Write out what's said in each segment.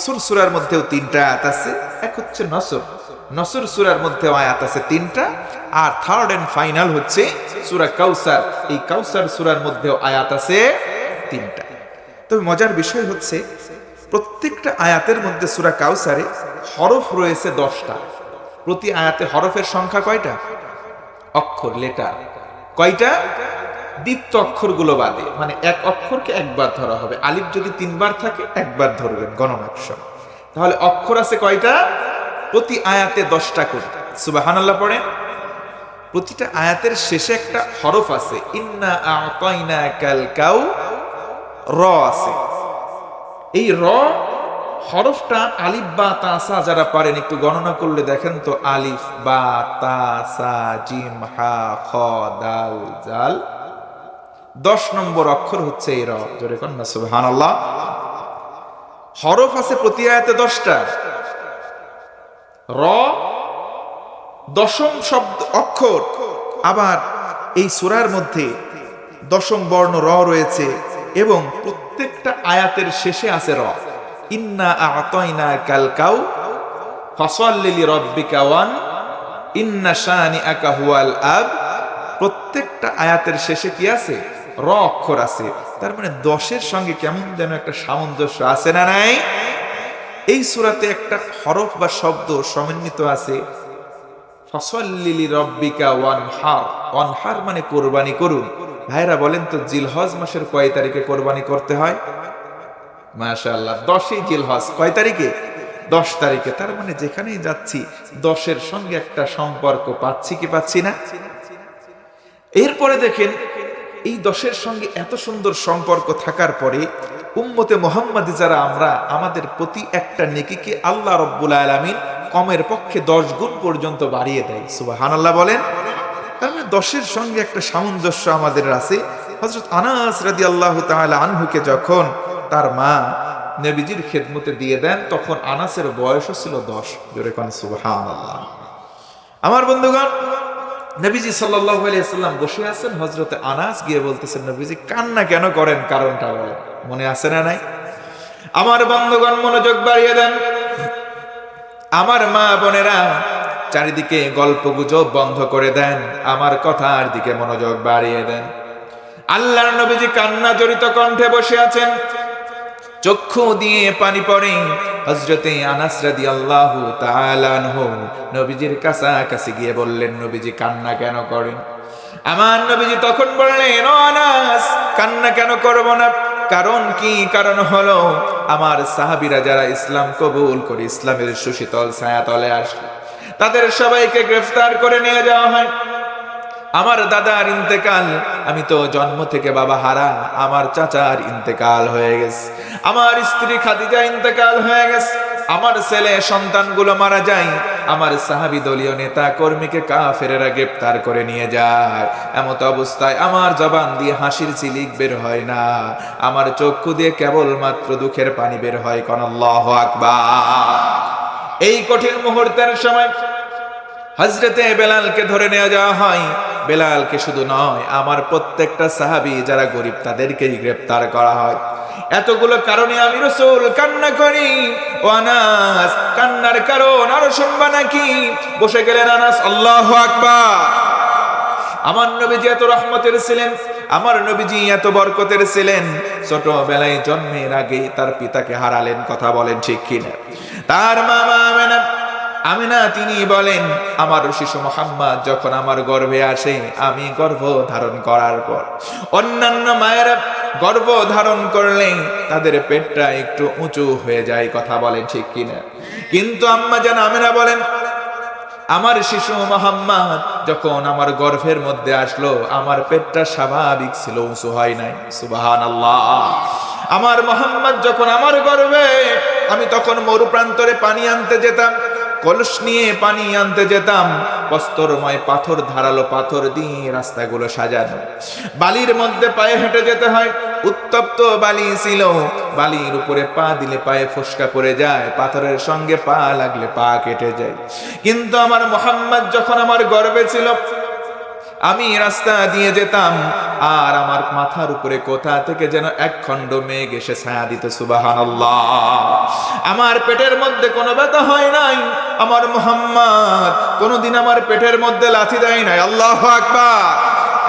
নসর সূরার মধ্যেও 3টা আয়াত আছে। এক হচ্ছে নসর সূরার মধ্যেও আয়াত আছে 3টা, আর থার্ড এন্ড ফাইনাল হচ্ছে সূরা কাউসার। এই কাউসার সূরার মধ্যেও আয়াত আছে 3টা। তবে মজার বিষয় হচ্ছে প্রত্যেকটা আয়াতের মধ্যে সূরা কাউসারে হরফ রয়েছে 10টা। প্রতি আয়াতে হরফের সংখ্যা কয়টা? অক্ষর, লেটার কয়টা? দ্বিতীয় অক্ষরগুলো বাদে, মানে এক অক্ষরকে একবার ধরা হবে। আলিফ যদি 3বার থাকে একবার ধরবেন গণনার সময়। তাহলে অক্ষর আছে কয়টা? প্রতি আয়াতে 10টা করে। সুবহানাল্লাহ পড়েন। প্রতিটা আয়াতের শেষে একটা হরফ আছে। ইন্না আ'তাইনাকাল কাউ, র আছে। এই র হরফটা আলিফ বা তা সা যারা পারেন একটু গণনা করলে দেখেন তো, আলিফ বা তা সা জিম হা খ দাল জাল, 10 নম্বর অক্ষর হচ্ছে এই র। জোরে কোন না সুবহানাল্লাহ। হরফ আছে প্রতি আয়াতে 10টা। র 10ম শব্দ অক্ষর। আবার এই সূরার মধ্যে 10ম বর্ণ র রয়েছে এবং প্রত্যেকটা আয়াতের শেষে আছে র। ইন্না আ'তাইনাকাল কাউ ফাসাল্লি লিরাব্বিকা ওয়ান ইন্না শানিআকা হুয়াল আব। প্রত্যেকটা আয়াতের শেষে কি আছে? র অক্ষর আছে। তার মানে 10-এর সঙ্গে কেমন যেন একটা সামঞ্জস্য আছে না নাই? এই সূরাতে একটা হরফ বা শব্দ সমন্বিত আছে, ফাসাল্লি লিরাব্বিকা ওয়ানহার। ওয়ানহার মানে কুরবানি করুন। ভাইরা বলেন তো জিলহজ মাসের কয় তারিখে কুরবানি করতে হয়? মাশাআল্লাহ, 10ই জিলহজ। কয় তারিখে? 10 তারিখে। তার মানে যেখানেই যাচ্ছি 10-এর সঙ্গে একটা সম্পর্ক পাচ্ছি কি পাচ্ছি না? এরপরে দেখেন এই 10-এর সঙ্গে এত সুন্দর সম্পর্ক থাকার পরে উম্মতে মুহাম্মাদি যারা আমরা, আমাদের প্রতি একটা নেকিকে আল্লাহ রাব্বুল আলামিন কমের পক্ষে 10 গুণ পর্যন্ত বাড়িয়ে দেয়। সুবহানাল্লাহ বলেন। তার মানে 10-এর সঙ্গে একটা সামঞ্জস্য আমাদের আছে। হযরত আনাস রাদিয়াল্লাহু তাআলা আনহুকে যখন তার মা নবীজির খেদমতে দিয়ে দেন, তখন আনাসের বয়সও ছিল 10। জোরে কোন সুবহানাল্লাহ। আমার বন্ধুগণ, নবীজি সাল্লাল্লাহু আলাইহি সাল্লাম বসে আছেন, হযরতে আনাস গিয়ে বলতেছেন, নবীজি কান্না কেন করেন, কারণটা বলেন। মনে আছে না নাই? আমার বন্ধুগণ মনোযোগ বাড়িয়ে দেন। আমার মা বোনেরা চারিদিকে গল্পগুজব বন্ধ করে দেন, আমার কথার দিকে মনোযোগ বাড়িয়ে দেন। আল্লাহর নবীজি কান্না জড়িত কণ্ঠে বসে আছেন, চক্ষু দিয়ে পানি পড়ে। হযরতে আনাস রাদিয়াল্লাহু তাআলা আনহু নবীজির কাছাকাছি গিয়ে বললেন, নবীজি কান্না কেন করেন? আমার নবীজি তখন বললেন, ও আনাস, কান্না কেন করব না? কারণ কি? কারণ হলো আমার সাহাবীরা যারা ইসলাম কবুল করে ইসলামের সুশীতল ছায়াতলে আসে, তাদের সবাইকে গ্রেফতার করে নিয়ে যাওয়া হয়। আমার দাদার ইন্তেকাল, আমি তো জন্ম থেকে বাবা হারা। আমার চাচার ইন্তেকাল হয়ে গেছে, আমার স্ত্রী খাদিজা ইন্তেকাল হয়ে গেছে, আমার ছেলে সন্তানগুলো মারা যায়। আমার সাহাবী দলীয় নেতা কর্মীকে কাফেরেরা গ্রেফতার করে নিয়ে যায়। এমত অবস্থায় আমার জবান দিয়ে হাসির ঝিলিক বের হয় না, আমার চক্ষু দিয়ে কেবলমাত্র দুঃখের পানি বের হয়। কোন আল্লাহু আকবার। এই কঠিন মুহূর্তের সময় হযরতে বেলালকে ধরে নিয়ে যাওয়া হয়। বেলালকে শুধু নয়, আমার প্রত্যেকটা সাহাবী যারা গরিব তাদেরকেই গ্রেফতার করা হয়। এতগুলো কারণে আমি রাসূল কান্না করি। ও আনাস, কান্নার কারণ আরো শুনবা নাকি? বসে গেলেন আনাস। আল্লাহু আকবার। আমার নবীজি এত রহমতের ছিলেন, আমার নবীজি এত বরকতের ছিলেন। ছোটবেলায় জন্মের আগে তার পিতাকে হারালেন। কথা বলেন ঠিক কিনা? তার মামা আমিনা তিনি বলেন, আমার শিশু মুহাম্মদ যখন আমার গর্ভে আসে, আমি গর্ভ ধারণ করার পর অন্যান্য মায়েরা গর্ভ ধারণ করলে তাদের পেটটা একটু উঁচু হয়ে যায়। কথা বলেন ঠিক কিনা? কিন্তু আম্মা জান আমিনা বলেন, আমার শিশু মুহাম্মদ যখন আমার গর্ভের মধ্যে আসলো, আমার পেটটা স্বাভাবিক ছিল, উঁচু হয় নাই। সুবহানাল্লাহ। আমার মুহাম্মদ যখন আমার গর্ভে, আমি তখন মরু প্রান্তরে পানি আনতে যেতাম, কলস নিয়ে পানি আনতে যেতাম। প্রস্তরময় পাথর, ধারালো পাথর দিয়ে রাস্তাগুলো সাজানো, বালির মধ্যে পায়ে হেঁটে যেতে হয়। উত্তপ্ত বালি ছিল, বালির উপরে পা দিলে পায়ে ফোসকা পড়ে যায়, পাথরের সঙ্গে পা লাগলে পা কেটে যায়। কিন্তু আমার মুহাম্মদ যখন আমার গর্ভে ছিল, আমি রাস্তা দিয়ে যেতাম আর আমার মাথার উপরে কোথা থেকে যেন এক খণ্ড মেঘ এসে ছায়া দিত। সুবহানাল্লাহ। আমার পেটের মধ্যে কোনো ব্যথা হয় নাই, আমার মুহাম্মদ কোনোদিন আমার পেটের মধ্যে লাথি দেয় নাই। আল্লাহু আকবার।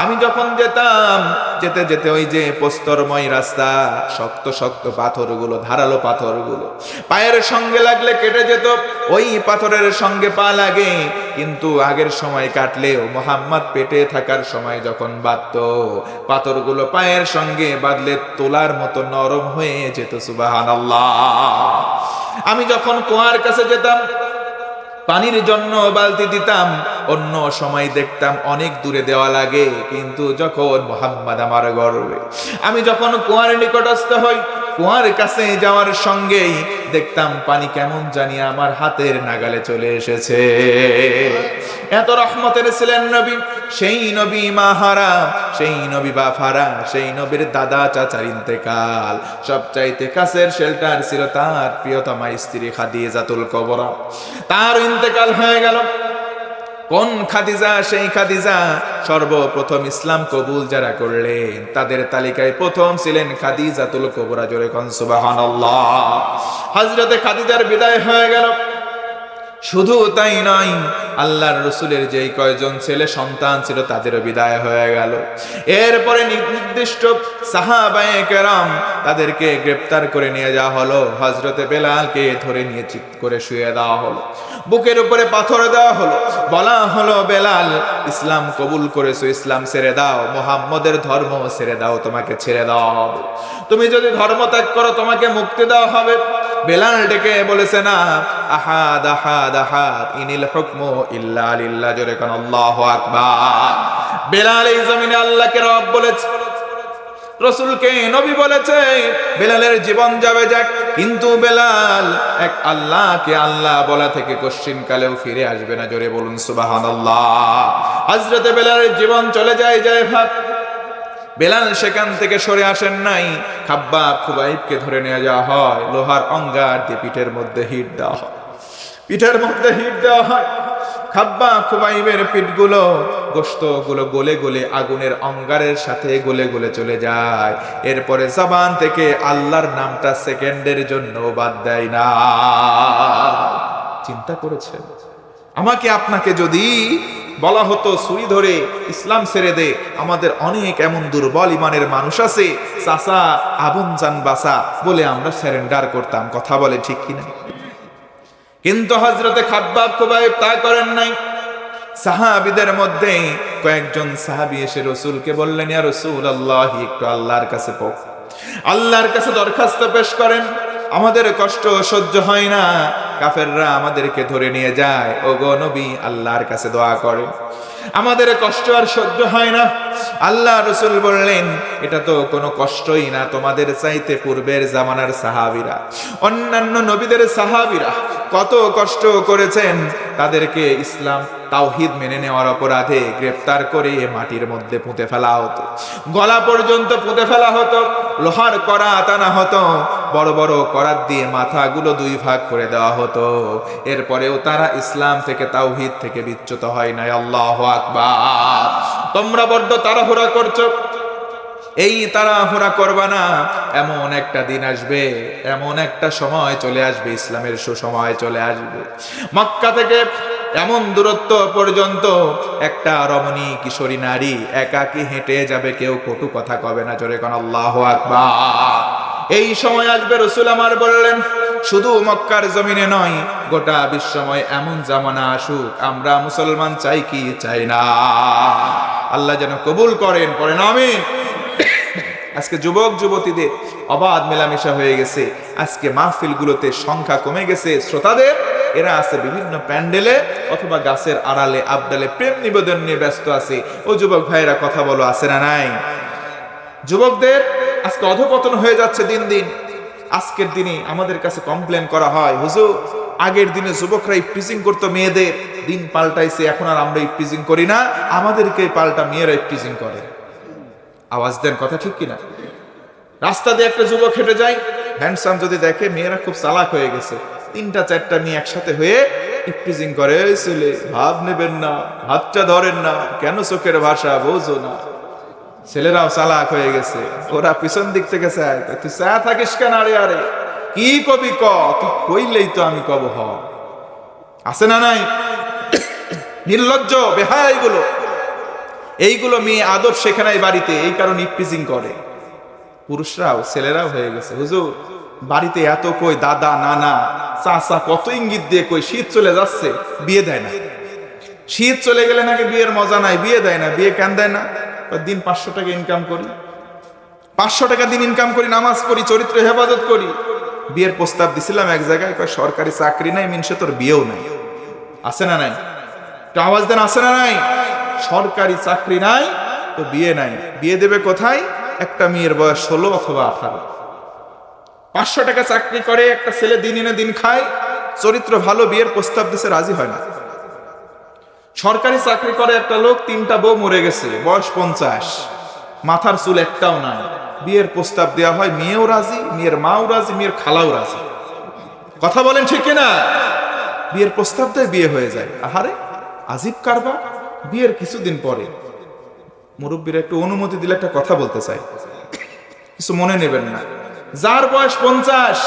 আমি যখন যেতাম, যেতে যেতে ওই যে প্রস্তরময় রাস্তা, শক্ত শক্ত পাথরগুলো, ধারালো পাথরগুলো পায়ের সঙ্গে লাগলে কেটে যেত, ওই পাথরের সঙ্গে পা লাগে। কিন্তু আগের সময় কাটলেও মুহাম্মদ পেটে থাকার সময় যখন বাঁধত, পাথরগুলো পায়ের সঙ্গে বাঁধলে তোলার মতো নরম হয়ে যেত। সুবহানাল্লাহ। আমি যখন কুয়ার কাছে যেতাম, পানির জন্য বালতি দিতাম, অন্য সময় দেখতাম অনেক দূরে দেওয়া লাগে, কিন্তু যখন মুহাম্মদ আমার গর্বে, আমি যখন কুয়ার নিকটস্থ হই, কুয়ার কাছে যাওয়ার সঙ্গেই দেখতাম পানি কেমন জানি আমার হাতের নাগালে চলে এসেছে। এত রহমতের ছিলেন নবী, সেই নবী মাহারা, সেই নবী বাফারা, সেই নবীর দাদা চাচার ইন্তেকাল। সবচাইতে কাছের শেল্টার ছিল তার প্রিয়তমা স্ত্রী খাদিজাতুল কুবরা। তার ইন্তেকাল হয়ে গেল। কোন খাদিজা? সেই খাদিজা সর্বপ্রথম ইসলাম কবুল যারা করলেন তাদের তালিকায় প্রথম ছিলেন খাদিজাতুল কুবরা। জোরে কোন সুবহানাল্লাহ। হযরতে খাদিজার বিদায় হয়ে গেল। শুধু তাই নয়, আল্লাহর রাসূলের যেই কয়জন ছেলে সন্তান ছিল তাদেরও বিদায় হয়ে গেল। এরপরে নির্দিষ্ট সাহাবায়ে কেরাম তাদেরকে গ্রেফতার করে নিয়ে যাওয়া হলো। হযরতে বেলালকে ধরে নিয়ে চিৎ করে শুয়ে দেওয়া হলো, বুকের উপরে পাথর দেওয়া হলো, বলা হলো বেলাল ইসলাম কবুল করেছো, ইসলাম ছেড়ে দাও, মুহাম্মদের ধর্ম ছেড়ে দাও, তোমাকে ছেড়ে দেওয়া হবে। তুমি যদি ধর্ম ত্যাগ করো তোমাকে মুক্তি দেওয়া হবে। বেলাল ডেকে বলেছে না, আহাদ আহাদ আহাদ, ইনিল হুকমু ইল্লা লিল্লাহ। জোরে কোন আল্লাহু আকবার। বেলাল এই জমিনে আল্লাহকে রব বলেছে, রাসূলকে নবী বলেছে। বেলালের জীবন যাবে যাক, কিন্তু বেলাল এক আল্লাহকে আল্লাহ বলা থেকে কোশ্চিন কালেও ফিরে আসবে না। জোরে বলুন সুবহানাল্লাহ। হযরতে বেলালের জীবন চলে যায় ভাব। বেলাল সেখান থেকে সরে আসেন নাই। খাব্বাব খুবাইবকে ধরে নিয়ে যাওয়া হয়, লোহার অঙ্গার দিয়ে পিঠের মধ্যে হিট দেওয়া হয়, পিঠের মধ্যে হিট দেওয়া হয়। খাব্বাব খুবাইবের পিঠগুলো, গোশতগুলো গলে গলে আগুনের অঙ্গারের সাথে গলে গলে চলে যায়। এরপরে জবান থেকে আল্লাহর নামটা সেকেন্ডের জন্য বাদ দেয় না। চিন্তা করেছেন, আমাকে আপনাকে যদি বলা হতো ছুরি ধরে ইসলাম ছেড়ে দে, আমাদের অনেক এমন দুর্বল ইমানের মানুষ আছে, চাচা আবুন জান বাসা বলে আমরা সারেন্ডার করতাম। কথা বলে ঠিক কিনা? কিন্তু হযরতে খাব্বাব খুবাইব তা করেন নাই। সাহাবীদের মধ্যে কয়েকজন সাহাবী এসে রাসূলকে বললেন, ইয়া রাসূলুল্লাহ, একটু আল্লাহর কাছে আল্লাহর কাছে দরখাস্ত পেশ করেন, আমাদের কষ্ট সহ্য হয় না, কাফেররা আমাদেরকে ধরে নিয়ে যায়। ওগো নবী, আল্লাহর কাছে দোয়া করেন, আমাদের কষ্ট আর সহ্য হয় না। আল্লাহ রাসূল বললেন, এটা তো কোনো কষ্টই না, তোমাদের চাইতে পূর্বের জামানার সাহাবীরা, অন্যান্য নবীদের সাহাবীরা কত কষ্ট করেছেন। তাদেরকে ইসলাম তাওহীদ মেনে নেওয়ার অপরাধে গ্রেফতার করে মাটির মধ্যে পুঁতে ফেলা হতো, গলা পর্যন্ত পুঁতে ফেলা হতো, লোহার করাত আনা হতো, বড় বড় করাত দিয়ে মাথাগুলো দুই ভাগ করে দেওয়া হতো। এরপরেও তারা ইসলাম থেকে তাওহীদ থেকে বিচ্যুত হয় নাই। আল্লাহু আকবার। তোমরা বড্ড তাড়াহুড়া করছো, এই তাড়াহুড়া করবা না। এমন একটা দিন আসবে, এমন একটা সময় চলে আসবে, ইসলামের সুসময় চলে আসবে। মক্কা থেকে এমন দূরত্ব পর্যন্ত একটা রমণী কিশোরী নারী একাকী হেঁটে যাবে, কেউ কটু কথা কবে না। জোরে কোন আল্লাহু আকবার। এই সময় আসবে। রাসূল আমার বললেন, শুধু মক্কার জমিনে নয়, গোটা বিশ্বময় এমন জামানা আসুক, আমরা মুসলমান চাই কি চাই না। আল্লাহ যেন কবুল করেন, পড়েন আমিন। আজকে যুবক যুবতীদের অবাধ মেলামেশা হয়ে গেছে। আজকে মাহফিলগুলোতে সংখ্যা কমে গেছে শ্রোতাদের। এরা আছে বিভিন্ন প্যান্ডেলে অথবা গাছের আড়ালে আবডালে প্রেম নিবেদন নিয়ে ব্যস্ত আছে। ও যুবক ভাইরা, কথা বলো, আছে না নাই? যুবকদের আজকে অধপতন হয়ে যাচ্ছে দিন দিন। আজকের দিনে আমাদের কাছে কমপ্লেন করা হয়, হুজুর আগের দিনে যুবকরা ইফটিজিং করতো মেয়েদের, দিন পাল্টাইছে, এখন আর আমরা ইফটিজিং করি না, আমাদেরকে পাল্টা মেয়েরা ইফটিজিং করে। আওয়াজ দেন, কথা ঠিক কিনা? রাস্তা দিয়ে একটা যুবক হেঁটে যায়, হ্যান্ডসাম যদি দেখে মেয়েরা খুব চালাক হয়ে গেছে, 3টা 4টা মেয়ে একসাথে হয়ে ইফটিজিং করে, এই ছেলে ভাব নেবেন না, হাতটা ধরেন না, কেন চোখের ভাষা বোঝো না। ছেলেরাও চালাক হয়ে গেছে, ওরা পিছন দিক থেকে চায়, তুই চা থাকিস কেন? আরে আরে কি কবি ক, তুই কইলেই তো আমি কব। হ আছে না নাই? নির্লজ্জ বেহায়া এইগুলো মেয়ে আদব শেখে নাই বাড়িতে, এই কারণে ইফটিজিং করে। পুরুষরাও ছেলেরাও হয়ে গেছে, হুজুর বাড়িতে এত কই, দাদা নানা চাচা কত ইঙ্গিত দিয়ে কই শীত চলে যাচ্ছে, বিয়ে দেয় না। শীত চলে গেলে নাকি বিয়ের মজা নাই, বিয়ে দেয় না। বিয়ে কেন দেয় না? দিন 500 টাকা ইনকাম করি, 500 টাকা দিন ইনকাম করি, নামাজ পড়ি, চরিত্র হেফাজত করি। বিয়ের প্রস্তাব দিছিলাম এক জায়গায়, কয় সরকারি চাকরি নাই মিনসে তোর বিয়েও নাই। আছে না নাই? তো আওয়াজ দেন, আছে না নাই? সরকারি চাকরি নাই তো বিয়ে নাই। বিয়ে দেবে কোথায়? একটা মেয়ের বয়স 16 অথবা 18। 500 টাকা চাকরি করে একটা ছেলে, দিন এনে দিন খায়, চরিত্র ভালো, বিয়ের প্রস্তাব দিছে, রাজি হয় না। সরকারি চাকরি করে একটা লোক, 3টা বউ মরে গেছে, বয়স 50, মাথার চুল একটাও নাই, বিয়ের প্রস্তাব দেওয়া হয়, মেয়েও রাজি, মেয়ের মাও রাজি, মেয়ের খালাও রাজি। কথা বলেন ঠিক কিনা? বিয়ের প্রস্তাব দেয়, বিয়ে হয়ে যায়। আহারে আজীব কারবার। বিয়ের কিছুদিন পরে মুরব্বীরা একটু অনুমতি দিলে একটা কথা বলতে চাই, কিছু মনে নেবেন না। যার বয়স 50,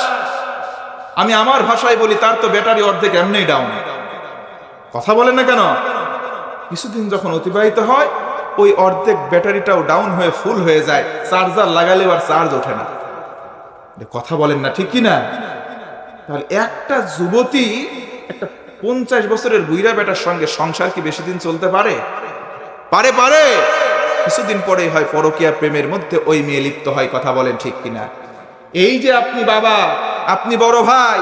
আমি আমার ভাষায় বলি, তার তো ব্যাটারি অর্ধেক এমনি ডাউন। কথা বলেন না কেন? কিছুদিন যখন অতিবাহিত হয়, ওই অর্ধেক ব্যাটারিটাও ডাউন হয়ে ফুল হয়ে যায়, চার্জার লাগালেও আর চার্জ ওঠে না। কথা বলেন না ঠিক কিনা? তাহলে একটা যুবতী একটা 50 বছরের বুইড়া বেটার সঙ্গে সংসার কি বেশি দিন চলতে পারে? পারে পারে। কিছুদিন পরে হয় পরকীয়া প্রেমের মধ্যে ওই মেয়ে লিপ্ত হয়। কথা বলেন ঠিক কিনা? এই যে আপনি বাবা, আপনি বড় ভাই,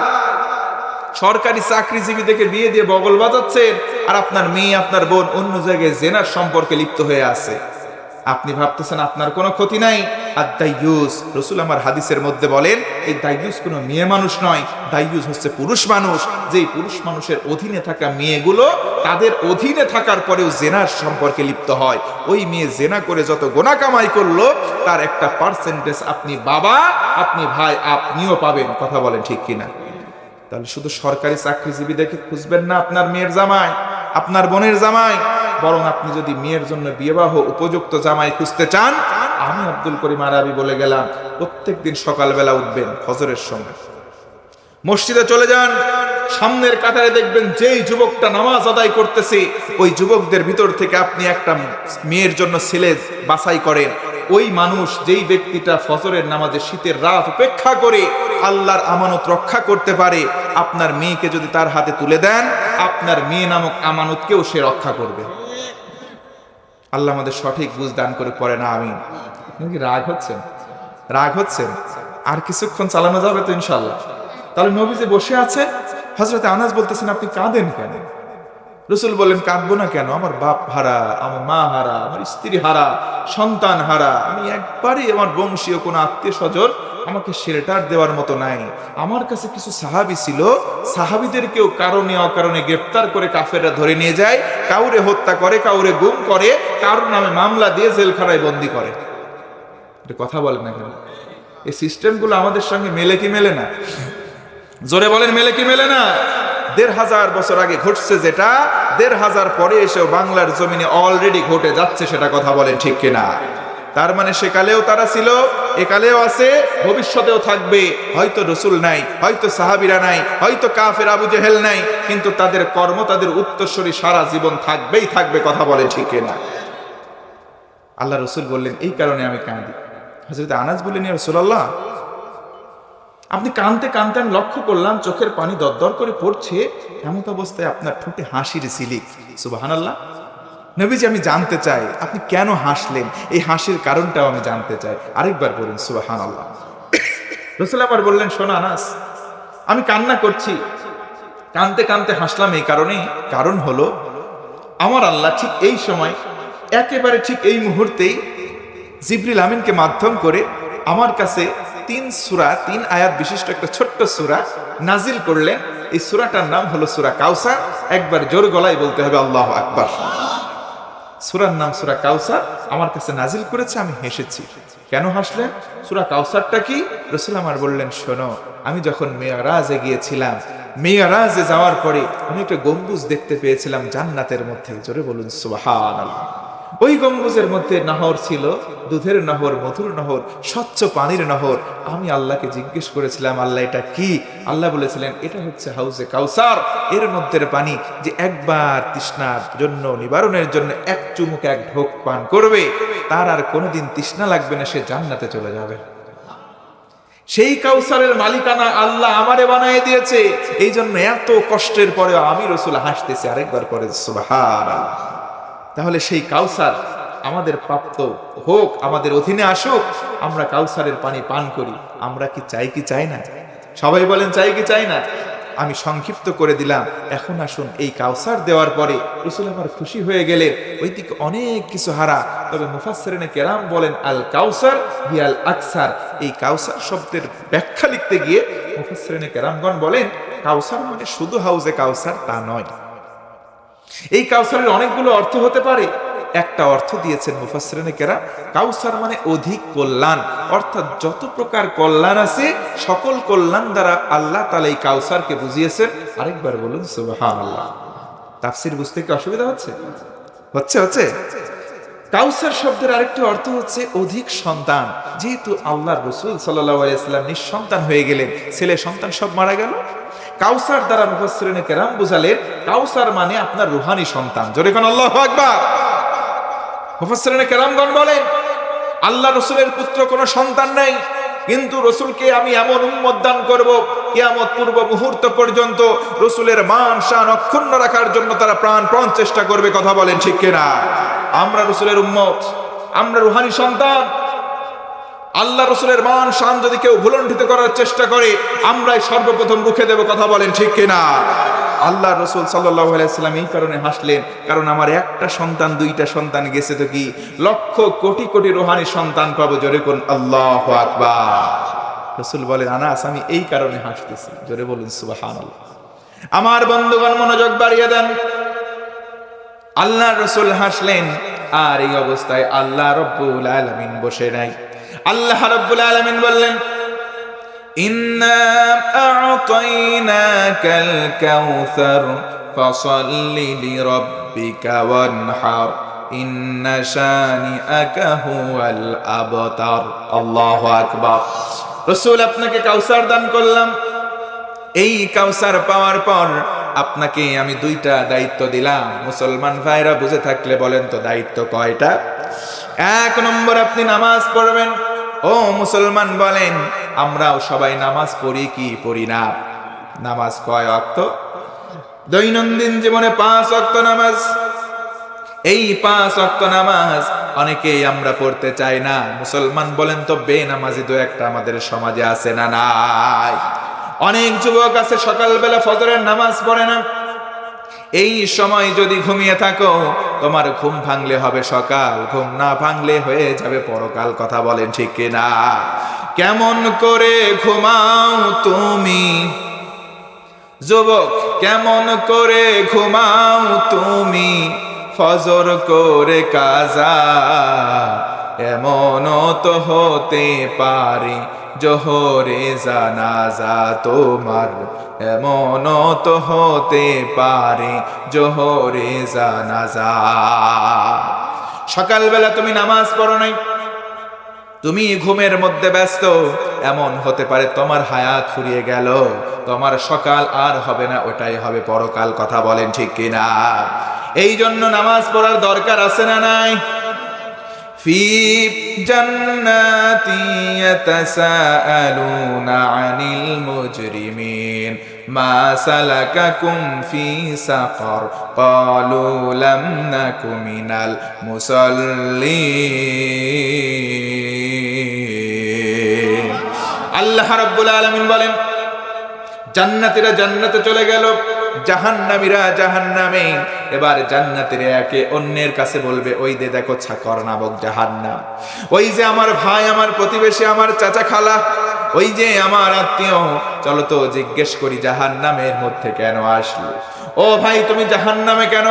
সরকারি চাকরিজীবী দেখে বিয়ে দিয়ে বগল বাজাচ্ছেন, আর আপনার মেয়ে আপনার বোন অন্য জায়গায় জেনার সম্পর্কে লিপ্ত হয়ে আছে। আপনি ভাবতেছেন আপনার কোনো ক্ষতি নাই। আর দাইয়ুস, রাসূল আমার হাদিসের মধ্যে বলেন, এই দাইয়ুস কোনো মেয়ে মানুষ নয়, দাইয়ুস হচ্ছে পুরুষ মানুষ। যেই পুরুষ মানুষের অধীনে থাকা মেয়েগুলো তাদের অধীনে থাকার পরেও জেনার সম্পর্কে লিপ্ত হয়, ওই মেয়ে জেনা করে যত গুনাহ কামাই করলো তার একটা পার্সেন্টেজ আপনি বাবা, আপনি ভাই, আপনিও পাবেন। কথা বলেন ঠিক কিনা? তাহলে শুধু সরকারি চাকরিজীবী দেখে খুঁজবেন না আপনার মেয়ের জামাই, আপনার বোনের জামাই, বরং আপনি যদি মেয়ের জন্য বিবাহ উপযুক্ত জামাই খুঁজতে চান, আমি আব্দুল করিম আরাবী বলে গেলাম, প্রত্যেকদিন সকালবেলা উঠবেন, ফজরের সময় মসজিদে চলে যান, সামনের কাতারে দেখবেন যেই যুবকটা নামাজ আদায় করতেছে, ওই যুবকদের ভিতর থেকে আপনি একটা মেয়ের জন্য ছেলে বাছাই করেন। ওই মানুষ, যেই ব্যক্তিটা ফজরের নামাজে শীতের রাত উপেক্ষা করে আল্লাহর আমানত রক্ষা করতে পারে, আপনার মেয়েকে যদি তার হাতে তুলে দেন, আপনার মেয়ে নামক আমানতকেও সে রক্ষা করবে। আল্লাহ আমাদের সঠিক বুঝ দান করে, পড়ে না আমিন। রাগ হচ্ছেন? রাগ হচ্ছেন? আর কিছুক্ষণ চালানো যাবে তো ইনশাল্লাহ। তাহলে নবীজি বসে আছে, হযরত আনাস বলতেছেন, আপনি কাঁদেন কেন? রাসূল বলেন, কাঁদবো না কেন? আমার বাপ হারা, আমার মা হারা, আমার স্ত্রী হারা, সন্তান হারা, আমি একবারই আমার বংশীয় কোনো আত্মীয় স্বজন আমাকে শেল্টার দেওয়ার মতো নাই। আমার কাছে কিছু সাহাবী ছিল, সাহাবীদেরকেও কারণে অকারণে গ্রেফতার করে কাফেররা ধরে নিয়ে যায়, কাউরে হত্যা করে, কাউরে গুম করে, কারোর নামে মামলা দিয়ে জেলখানায় বন্দী করে। এটা কথা বলেন না কেন? এই সিস্টেমগুলো আমাদের সঙ্গে মেলে কি মেলে না? জোরে বলেন, মেলে কি মেলে না? ১৫০০ বছর আগে ঘটছে যেটা, ১৫০০ পরে এসেও বাংলার জমিনে অলরেডি ঘটে যাচ্ছে সেটা। কথা বলেন ঠিক কিনা? তার মানে সেকালেও তারা ছিল, একালেও আছে, ভবিষ্যতেও থাকবে। হয়তো রাসূল নাই, হয়তো সাহাবীরা নাই, হয়তো কাফের আবু জেহেল নাই, কিন্তু তাদের কর্ম, তাদের উত্তরসূরি সারা জীবন থাকবেই থাকবে। কথা বলেন ঠিক কিনা? আল্লাহ রাসূল বললেন, এই কারণে আমি কাঁদি। হযরত আনাস বললেন, ইয়া রাসূলুল্লাহ, আপনি কাঁদতে কাঁদতে আমি লক্ষ্য করলাম চোখের পানি দরদর করে পড়ছে, এমন অবস্থায় আপনার ঠোঁটে হাসির ঝিলিক। সুবহানাল্লাহ। নবীজি, আমি জানতে চাই আপনি কেন হাসলেন, এই হাসির কারণটাও আমি জানতে চাই। আরেকবার বলুন সুবহানাল্লাহ। রাসূল আবার বললেন, শোনো আনাস, আমি কান্না করছি, কাঁদতে কাঁদতে হাসলাম এই কারণে, কারণ হলো আমার আল্লাহ ঠিক এই সময়, একেবারে ঠিক এই মুহূর্তেই জিবরিল আমিনকে মাধ্যম করে আমার কাছে 3 সূরা 3 আয়াত বিশিষ্ট একটা ছোট্ট সূরা নাজিল করলেন। এই সূরাটার নাম হলো সূরা কাউসার। একবার জোর গলায় বলতে হবে আল্লাহু আকবার। সূরার নাম সূরা কাউসার, আমার কাছে নাজিল করেছে, আমি হেসেছি। কেন হাসলেন? সূরা কাউসারটা কি? রাসূল আমার বললেন, শোনো, আমি যখন মেরাজে গিয়েছিলাম, মেরাজে যাওয়ার পরে আমি একটা গম্বুজ দেখতে পেয়েছিলাম জান্নাতের মধ্যে, জোরে বলুন সুবহানাল্লাহ। ওই গম্বুজের মধ্যে নহর ছিল, দুধের নহর, মধুর নহর, স্বচ্ছ পানির নহর। আমি আল্লাহকে জিজ্ঞেস করেছিলাম, আল্লাহ এটা কি? আল্লাহ বলেছিলেন এটা হচ্ছে হাউজে কাউসার, এর মধ্যে পানি যে একবার তৃষ্ণার জন্য নিবারণের জন্য এক চুমুক এক ঢোক পান করবে, তার আর কোনোদিন তৃষ্ণা লাগবে না, সে জান্নাতে চলে যাবে। সেই কাউসারের মালিকানা আল্লাহ আমারে বানিয়ে দিয়েছে। এই জন্য এত কষ্টের পরেও আমি রাসূল হাসতেছি। আরেকবার পরে সুবহানাল্লাহ। তাহলে সেই কাউসার আমাদের প্রাপ্ত হোক, আমাদের অধীনে আসুক, আমরা কাউসারের পানি পান করি। আমরা কি চাই কি চাই না? সবাই বলেন চাই কি চাই না? আমি সংক্ষিপ্ত করে দিলাম। এখন আসুন, এই কাউসার দেওয়ার পরে রাসূল আমার খুশি হয়ে গেলেন, ওইদিকে অনেক কিছু হারা। তবে মুফাসসিরিনে কেরাম বলেন আল কাউসার হিয়াল আকসার। এই কাউসার শব্দের ব্যাখ্যা লিখতে গিয়ে মুফাসসিরিনে কেরামগণ বলেন কাউসার মানে শুধু হাউজে কাউসার তা নয়। এই কাউসারের অনেকগুলো অর্থ হতে পারে। একটা অর্থ দিয়েছেন মুফাসসিরিনে কেরাম, কাউসার মানে অধিক কল্যাণ, অর্থাৎ যত প্রকার কল্যাণ আছে সকল কল্যাণ দ্বারা আল্লাহ তাআলা এই কাউসারকে বুঝিয়েছেন। আরেকবার বলুন সুবহানাল্লাহ। তাফসীর বুঝতে কি অসুবিধা হচ্ছে? হচ্ছে। কাউসার শব্দের আরেকটি অর্থ হচ্ছে অধিক সন্তান। যেহেতু আল্লাহর রাসূল সাল্লাল্লাহু আলাইহি ওয়াসাল্লাম নিঃসন্তান হয়ে গেলেন, ছেলে সন্তান সব মারা গেল, কাউসার দ্বারা মুফাসসিরিনে কেরাম বুঝালেন কাউসার মানে আপনার রূহানি সন্তান। জোরে কোন আল্লাহু আকবার। মুফাসসিরিনে কেরামগণ বলেন আল্লাহ রাসূলের পুত্র কোনো সন্তান নাই, কিন্তু রাসূলকে আমি এমন উম্মত দান করব, কিয়ামত পূর্ব মুহূর্ত পর্যন্ত রাসূলের মান শান অক্ষুণ্ণ রাখার জন্য তারা প্রাণপণ চেষ্টা করবে। কথা বলেন ঠিক কিনা? আমরা রাসূলের উম্মত, আমরা রূহানি সন্তান। আল্লাহ রাসূলের মান শান যদি কেউ ভুলণ্ঠিত করার চেষ্টা করে, আমরাই সর্বপ্রথম রুখে দেব। কথা বলেন ঠিক কিনা? আল্লাহ রাসূল সাল্লাল্লাহু আলাইহি ওয়াসাল্লাম এই কারণে হাসলেন, কারণ আমার একটা সন্তান দুইটা সন্তান গেছে তো কি, লক্ষ কোটি কোটি রূহানি সন্তান পাবো। জোরে কোন আল্লাহু আকবার। রাসূল বলেন আনাস আমি এই কারণে হাসতেছি। জোরে বলুন সুবহানাল্লাহ। আমার বন্ধুগণ মনোযোগ বাড়িয়ে দেন। আল্লাহ রাসূল হাসলেন, আর এই অবস্থায় আল্লাহ রাব্বুল আলামিন বসে নাই। আল্লাহ রাব্বুল আলামিন বললেন ইন্না আ'তাইনাকাল কাউসার ফাসাল্লি লিরাব্বিকা ওয়ানহার ইন্না শানিআকা হুয়াল আবতার। আল্লাহু আকবার। রাসূল আপনাকে কাউসার দান করলাম। এই কাউসার পাওয়ার পর আপনাকে আমি দুইটা দায়িত্ব দিলাম। মুসলমান ভাইরা বুঝে থাকলে বলেন তো দায়িত্ব কয়টা? এক নম্বর, আপনি নামাজ পড়বেন। ও মুসলমান বলেন, আমরাও সবাই নামাজ পড়ি কি পড়ি না? নামাজ কয় ওয়াক্ত? দৈনন্দিন জীবনে 5 ওয়াক্ত নামাজ। এই 5 ওয়াক্ত নামাজ অনেকেই আমরা পড়তে চাই না। মুসলমান বলেন তো বেনামাজি দু একটা আমাদের সমাজে আছে না নাই? অনেক যুবক আছে সকালবেলা ফজরের নামাজ পড়ে না। এই সময় যদি ঘুমিয়ে থাকো, তোমার ঘুম ভাঙলে হবে সকাল, ঘুম না ভাঙলে হয়ে যাবে পরকাল। কথা বলেন ঠিক কিনা? কেমন করে ঘুমাও তুমি যুবক, কেমন করে ঘুমাও তুমি ফজর করে কাজা? এমনও তো হতে পারে জোহরে জানাজা তোমার, এমনও তো হতে পারে জোহরে জানাজা। সকালবেলা তুমি নামাজ পড়ো নাই, তুমি ঘুমের মধ্যে ব্যস্ত, এমন হতে পারে তোমার হায়াত ফুরিয়ে গেল, তোমার সকাল আর হবে না, ওটাই হবে পরকাল। কথা বলেন ঠিক কিনা? এই জন্য নামাজ পড়ার দরকার আছে না নাই? ফি জান্নাতি ইয়াতাসাআলুনা আনিল মুজরিমিন মা সালাকাকুম ফি সাকার ক্বালু লাম নাকু মিনাল মুসাল্লিন। আল্লাহ রাব্বুল আলামিন বলেন জান্নাতীরা জান্নাতে চলে গেল, জাহান্নামীরা জাহান্নামে। এবার জান্নাতীরা একে অন্যের কাছে বলবে ওই যে দেখো ছাকর নামক জাহান্নাম, ওই যে আমার ভাই, আমার প্রতিবেশী, আমার চাচা খালা, ওই যে আমার আত্মীয়, চলো তো জিজ্ঞেস করি জাহান্নামের মধ্যে কেন আসলো। ও ভাই তুমি জাহান্নামে কেন?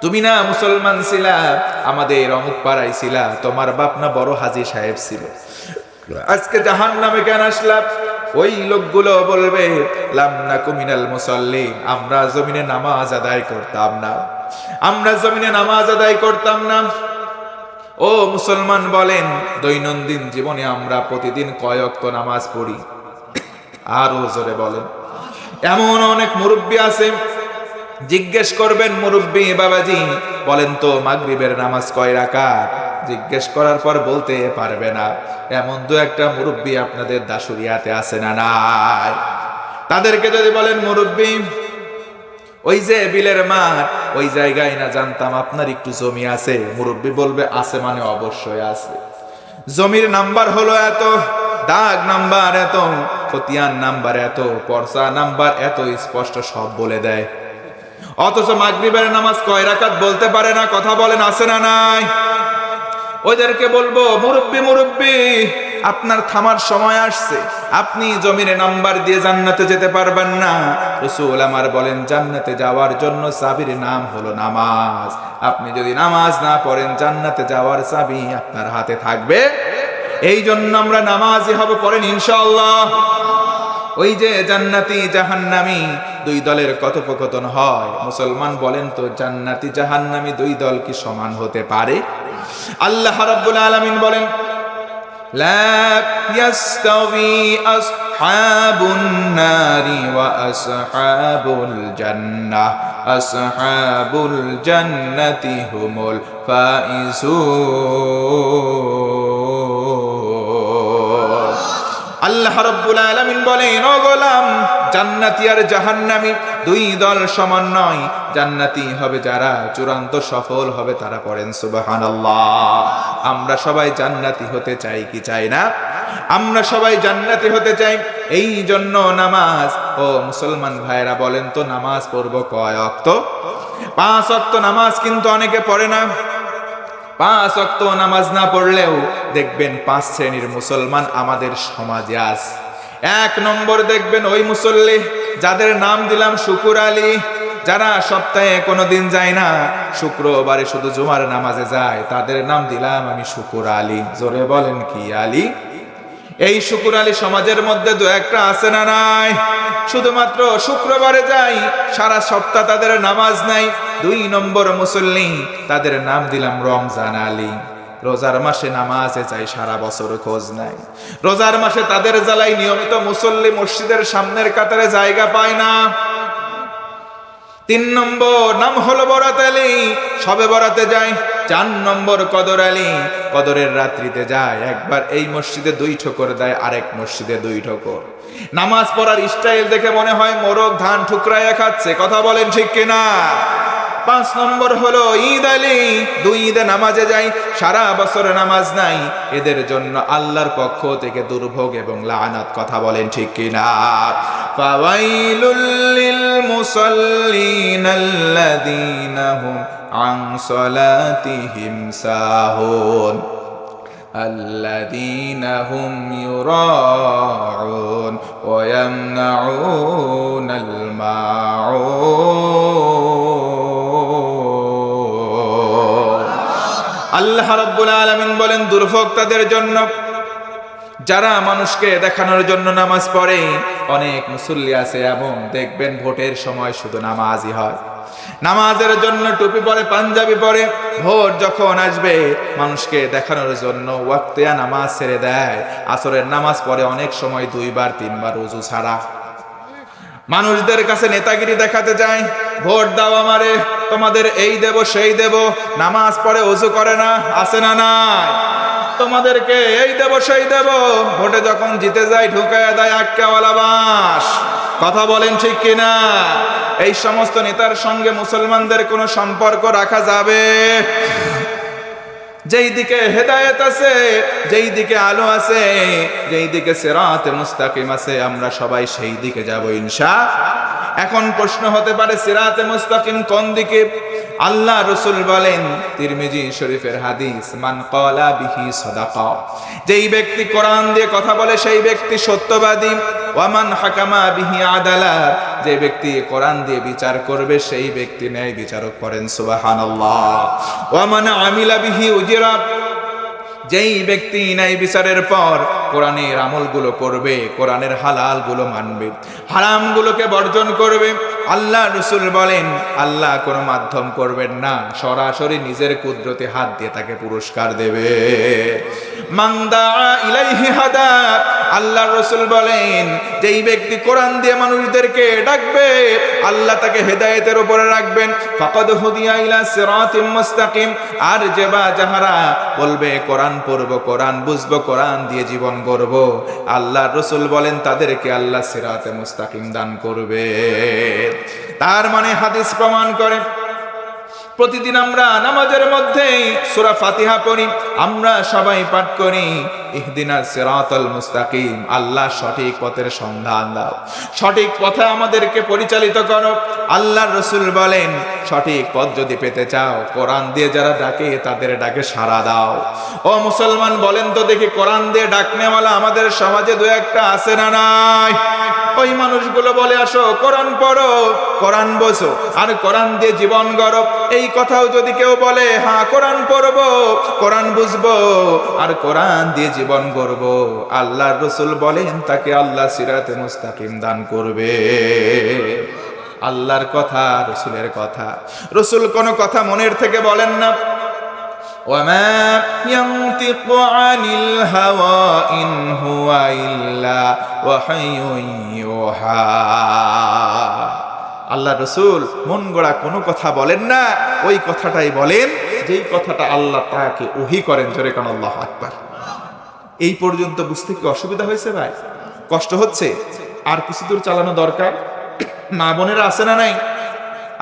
তুমি না মুসলমান ছিলা, আমাদের অমুক পাড়ায় ছিলা, তোমার বাপ না বড় হাজী সাহেব ছিল, আজকে জাহান্নামে কেন আসলা? ওই লোকগুলো বলবে লাম নাকু মিনাল মুসাল্লিন, আমরা জমিনে নামাজ আদায় করতাম না, আমরা জমিনে নামাজ আদায় করতাম না। ও মুসলমান বলেন, দৈনন্দিন জীবনে আমরা প্রতিদিন কয় ওয়াক্ত নামাজ পড়ি? আরো জোরে বলেন। এমন অনেক মুরব্বী আছে, জিজ্ঞেস করবেন মুরব্বী বাবাজি বলেন তো মাগরিবের নামাজ কয় রাকাত? জিজ্ঞেস করার পর বলতে পারবে না। এমন দু একটা মুরব্বী আপনাদের দাসুরিয়াতে আছে না নাই? তাদেরকে যদি বলেন মুরব্বী ওই যে বিলের মাঠ, ওই জায়গায় না জানতাম আপনার একটু জমি আছে, মুরব্বী বলবে আছে মানে অবশ্যই আছে। জমির নাম্বার হলো এত, দাগ নাম্বার এত, খতিয়ান নাম্বার এত, পর্সা নাম্বার এত, স্পষ্ট সব বলে দেয়। অথচ মাগরিবের নামাজ কয় রাকাত বলতে পারে না। কথা বলেন আছে না নাই? ওদেরকে বলবো মুরব্বী মুরব্বী আপনার থামার সময় আসছে, আপনি জমিনে নাম্বার দিয়ে জান্নাতে যেতে পারবেন না। রাসূল আমার বলেন জান্নাতে যাওয়ার জন্য চাবির নাম হলো নামাজ। আপনি যদি নামাজ না পড়েন জান্নাতে যাওয়ার চাবি আপনার হাতে থাকবে। এই জন্য আমরা নামাজি হব, পড়েন ইনশাআল্লাহ। ওই যে জান্নাতি জাহান্নামী দুই দলের কথোপকথন হয়, মুসলমান বলেন তো জান্নাতি জাহান্নামী দুই দল কি সমান হতে পারে? আল্লাহ রাব্বুল আলামিন বলেন লা ইয়াস্তাওয়ি আসহাবুন নারি ওয়া আসহাবুল জান্নাহ, আসহাবুল জান্নাতি হুমুল ফাইজুন। আল্লাহ রাব্বুল আলামিন বলেন ও গোলাম, জান্নাতি আর জাহান্নামী দুই দল সমান নয়। জান্নাতি হবে যারা, চূড়ান্ত সফল হবে তারা। পড়েন সুবহানাল্লাহ। আমরা সবাই জান্নাতি হতে চাই কি চাই না? আমরা সবাই জান্নাতি হতে চাই। এই জন্য নামাজ, ও মুসলমান ভাইরা বলেন তো নামাজ পড়ব কয় ওয়াক্ত? 5 ওয়াক্ত নামাজ কিন্তু অনেকে পড়ে না। 5 ওয়াক্ত নামাজ না পড়লেও দেখবেন 5 শ্রেণীর মুসলমান আমাদের সমাজে আছে। 1 নম্বর দেখবেন ওই মুসল্লি যাদের নাম দিলাম শুকুর আলী, যারা সপ্তাহে কোনোদিন যায় না, শুক্রবারে শুধু জুমার নামাজে যায়, তাদের নাম দিলাম আমি শুকুর আলী। জোরে বলেন কি আলী? এই শুকুর আলী সমাজের মধ্যে দু একটা আছে না নাই? শুধুমাত্র শুক্রবারে যাই, সারা সপ্তাহ তাদের নামাজ নাই। 2 নম্বর মুসল্লি, তাদের নাম দিলাম রমজান আলী। রোজার মাসে নামাজে যাই, সারা বছর খোঁজ নাই। রোজার মাসে তাদের জ্বালাই নিয়মিত মুসল্লি মসজিদের সামনের কাতারে জায়গা পায় না। 3 নম্বর নাম হলো বরাত আলী, সবে বরাতে যায়। 4 নম্বর কদর আলী, কদরের রাত্রিতে যায়। একবার এই মসজিদে 2 ঠোকর দেয়, আরেক মসজিদে 2 ঠোকর। নামাজ পড়ার স্টাইল দেখে মনে হয় মোরগ ধান ঠুকরাইয়া খাচ্ছে। কথা বলেন ঠিক কিনা? 5 নম্বর হলো ঈদ আলী, 2 ঈদে নামাজে যায়, সারা বছর নামাজ নাই। এদের জন্য আল্লাহর পক্ষ থেকে দুর্ভোগ এবং লানাত। কথা বলেন ঠিক কিনা? ফাওয়াইলুল লিল মুসাল্লিন আল্লাযীনা হুম আন সালাতিহিম সাহুন আল্লাযীনা হুম ইউরাউন ওয়া ইয়ামনাউনাল মাউন। আল্লাহ রাব্বুল আলামিন বলেন দুর্ভোগ তাদের জন্য যারা মানুষকে দেখানোর জন্য নামাজ পড়ে। অনেক মুসল্লি আছে এমন, দেখবেন ভোটের সময় শুধু নামাজই হয়, নামাজের জন্য টুপি পরে, পাঞ্জাবি পরে। ভোট যখন আসবে মানুষকে দেখানোর জন্য ওয়াক্তিয়া নামাজ ছেড়ে দেয়। আসরের নামাজ পড়ে অনেক সময় 2 বার 3 বার ওযু ছাড়া। মানুষদের কাছে নেতাগিরি দেখাতে যায়, ভোট দাও আমারে, তোমাদের এই দেব সেই দেব। নামাজ পড়ে ওযু করে না, আছে না নাই? তোমাদেরকে এই দেব সেই দেব, ভোটে যখন জিতে যায় ঢুকায়া দেয় আক্কাওয়ালা বাঁশ। কথা বলেন ঠিক কিনা? এই সমস্ত নেতার সঙ্গে মুসলমানদের কোনো সম্পর্ক রাখা যাবে? যেই দিকে হেদায়েত আছে, যেই দিকে আলো আছে, যেই দিকে সিরাতে মুস্তাকিম আছে, আমরা সবাই সেই দিকে যাব ইনশাআল্লাহ। এখন প্রশ্ন হতে পারে সিরাতে মুস্তাকিম কোন দিকে? আল্লাহ রাসূল বলেন, তিরমিজি শরীফের হাদিস, মান ক্বালা বিহি সাদাকা, যেই ব্যক্তি কোরআন দিয়ে কথা বলে সেই ব্যক্তি সত্যবাদী। ওয়া মান হাকামা বিহি আদালা, যে ব্যক্তি কোরআন দিয়ে বিচার করবে সেই ব্যক্তি ন্যায় বিচারক। করেন সুবহানাল্লাহ। ওয়া মান আমিলা বিহি উজরা, যেই ব্যক্তি ন্যায় বিচারের পর কোরআনের আমলগুলো করবে, কোরআনের হালালগুলো মানবে, হারামগুলোকে বর্জন করবে, আল্লাহ রাসূল বলেন আল্লাহ কোনো মাধ্যম করবেন না, সরাসরি নিজের কুদরতে হাত দিয়ে তাকে পুরস্কার দেবে। মান দাআ ইলাইহি হাদা, আল্লাহ রাসূল বলেন যেই ব্যক্তি কোরআন দিয়ে মানুষদেরকে ডাকবে আল্লাহ তাকে হেদায়েতের উপরে রাখবেন। ফাকাদ হুদিয়া ইলা সিরাতিম মুস্তাকিম, আর যাহারা বলবে কোরআন পড়বো, কোরআন বুঝবো, কোরআন দিয়ে জীবন গড়ব, আল্লাহ রাসূল বলেন তাদেরকে আল্লাহ সিরাতে মুস্তাকিম দান করবে। তার মানে হাদিস প্রমাণ করে প্রতিদিন আমরা নামাজের মধ্যে সূরা ফাতিহা পড়ি, আমরা সবাই পাঠ করি ইহদিনাস সিরাতাল মুস্তাকিম, আল্লাহ সঠিক পথের সন্ধান দাও, সঠিক পথে আমাদেরকে পরিচালিত করো। আল্লাহর রাসূল বলেন সঠিক পথ যদি পেতে চাও কোরআন দিয়ে যারা ডাকে তাদের ডাকে সাড়া দাও। ও মুসলমান বলেন তো দেখি, কোরআন দিয়ে ডাকনেওয়ালা আমাদের সমাজে দু একটা আছে না নাই? ওই মানুষগুলো বলে আসো কোরআন পড়ো, কোরআন বোঝো, আর কোরআন দিয়ে জীবন গড়ো। এই কথাও যদি কেউ বলে হ্যাঁ কোরআন পড়বো, কোরআন বুঝবো, আর কোরআন দিয়ে জীবন গড়বো, আল্লাহর রাসূল বলেন তাকে আল্লাহ সিরাতে মুস্তাকিম দান করবে। আল্লাহর কথা, রাসূলের কথা, রাসূল কোনো কথা মনের থেকে বলেন না। ওয়ামা ইয়ানতিকু আনিল হাওয়া ইন হুয়া ইল্লা ওয়াহয়ুন ইউহা, আল্লাহ রাসূল মন গড়া কোনো কথা বলেন না, ওই কথাটাই বলেন যেই কথাটা আল্লাহ তাকে ওহী করেন। জোরে কোন আল্লাহু আকবার। এই পর্যন্ত বুঝতে কি অসুবিধা হয়েছে ভাই? কষ্ট হচ্ছে? আর কিছু দূর চালানো দরকার। মা বোনেরা আছে না নাই?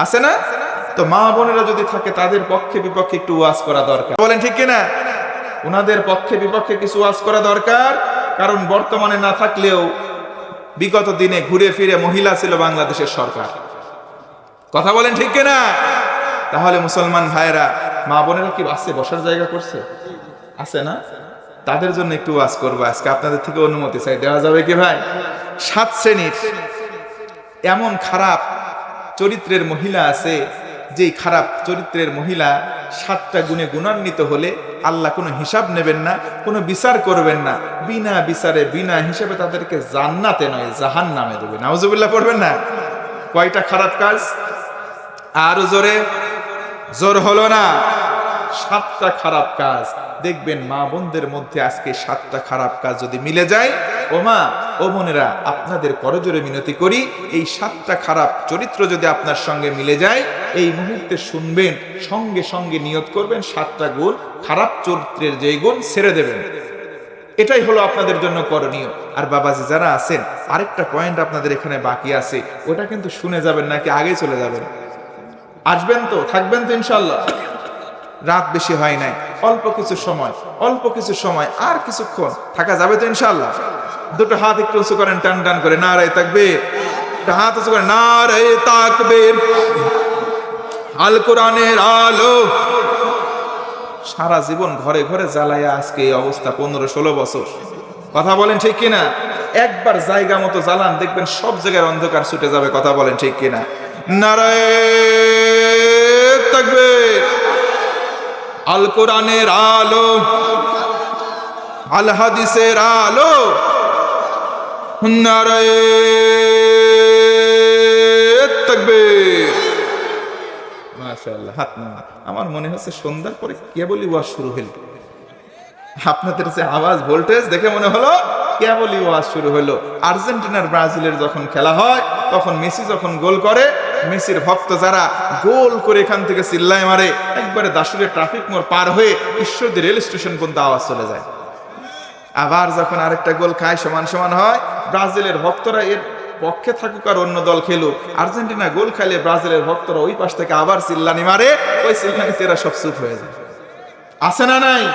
আছে না? তো মা বোনেরা যদি থাকে তাদের পক্ষে বিপক্ষে একটু ওয়াজ করা দরকার, বলেন ঠিক কিনা? ওনাদের পক্ষে বিপক্ষে কিছু ওয়াজ করা দরকার, কারণ বর্তমানে না থাকলেও বিগত দিনে ঘুরে ফিরে মহিলা ছিল বাংলাদেশের সরকার। কথা বলেন ঠিক কিনা? তাহলে মুসলমান ভাইরা, মা বোনেরা কি আছে বসার জায়গা করছে? আছে না? তাদের জন্য একটু ওয়াজ করবো আজকে, আপনাদের থেকে অনুমতি চাই, দেওয়া যাবে কি ভাই? 7 শ্রেণীর এমন খারাপ চরিত্রের মহিলা আছে, যেই খারাপ চরিত্রের মহিলা 7টা গুণে গুণান্বিত হলে আল্লাহ কোনো হিসাব নেবেন না, কোনো বিচার করবেন না, বিনা বিচারে বিনা হিসাবে তাদেরকে জান্নাতে নয় জাহান্নামে দেবে। নাউজুবিল্লাহ পড়বেন না? কয়টা খারাপ কাজ? আরো জোরে, জোর হলো না? 7টা খারাপ কাজ। দেখবেন মা বোনদের মধ্যে আজকে 7টা খারাপ কাজ যদি মিলে যায়, ও মা ও বোনেরা আপনাদের করজোরে মিনতি করি, এই 7টা খারাপ চরিত্র যদি আপনার সঙ্গে মিলে যায় এই মুহূর্তে শুনবেন, সঙ্গে সঙ্গে নিয়ত করবেন 7টা গুণ, খারাপ চরিত্রের যেই গুণ ছেড়ে দেবেন। এটাই হলো আপনাদের জন্য করণীয়। আর বাবাজি যারা আছেন, আরেকটা পয়েন্ট আপনাদের এখানে বাকি আছে, ওটা কিন্তু শুনে যাবেন নাকি আগে চলে যাবেন? আসবেন তো, থাকবেন তো ইনশাআল্লাহ? রাত বেশি হয় নাই, অল্প কিছু সময়, অল্প কিছু সময়, আর কিছুক্ষণ থাকা যাবে তো ইনশাআল্লাহ? দুটো হাত একটু উঁচু করেন, টান টান করে, নারায়ে তাকবীর। একটা হাত উঁচু করেন, নারায়ে তাকবীর। আল কোরআনের আলো। সারা জীবন ঘরে ঘরে জ্বালায়া আজকে এই অবস্থা, 15-16 বছর। কথা বলেন ঠিক কিনা? একবার জায়গা মতো জ্বালান, দেখবেন সব জায়গায় অন্ধকার ছুটে যাবে। কথা বলেন ঠিক কিনা? নারায়ে তাকবীর। আল কোরআনের আলো, আল হাদিসের আলো, নারায়ে তাকবীর। মাশাআল্লাহ। হাত না, আমার মনে হচ্ছে সন্ধ্যার পরে কেবলই ওয়াজ শুরু হলো। আপনাদের যে আওয়াজ ভোল্টেজ দেখে মনে হলো কেবলই ওয়াজ শুরু হলো। আর্জেন্টিনার ব্রাজিলের যখন খেলা হয়, তখন মেসি যখন গোল করে, মেসির ভক্ত যারা গোল করে এখান থেকে চিল্লায় মারে, একবারে দাসুরে ট্রাফিক মোড় পার হয়ে ঈশ্বরদী রেল স্টেশন পর্যন্ত আওয়াজ চলে যায়। আবার যখন আরেকটা গোল খায়, সমান সমান হয়, ব্রাজিলের ভক্তরা এর পক্ষে থাকুক আর অন্য দল খেলুক, আর্জেন্টিনা গোল খাইলে ব্রাজিলের ভক্তরা ওই পাশ থেকে আবার চিল্লানি মারে, ওই চিল্লানিতে এরা সব চুপ হয়ে যায়। আছে না নাই?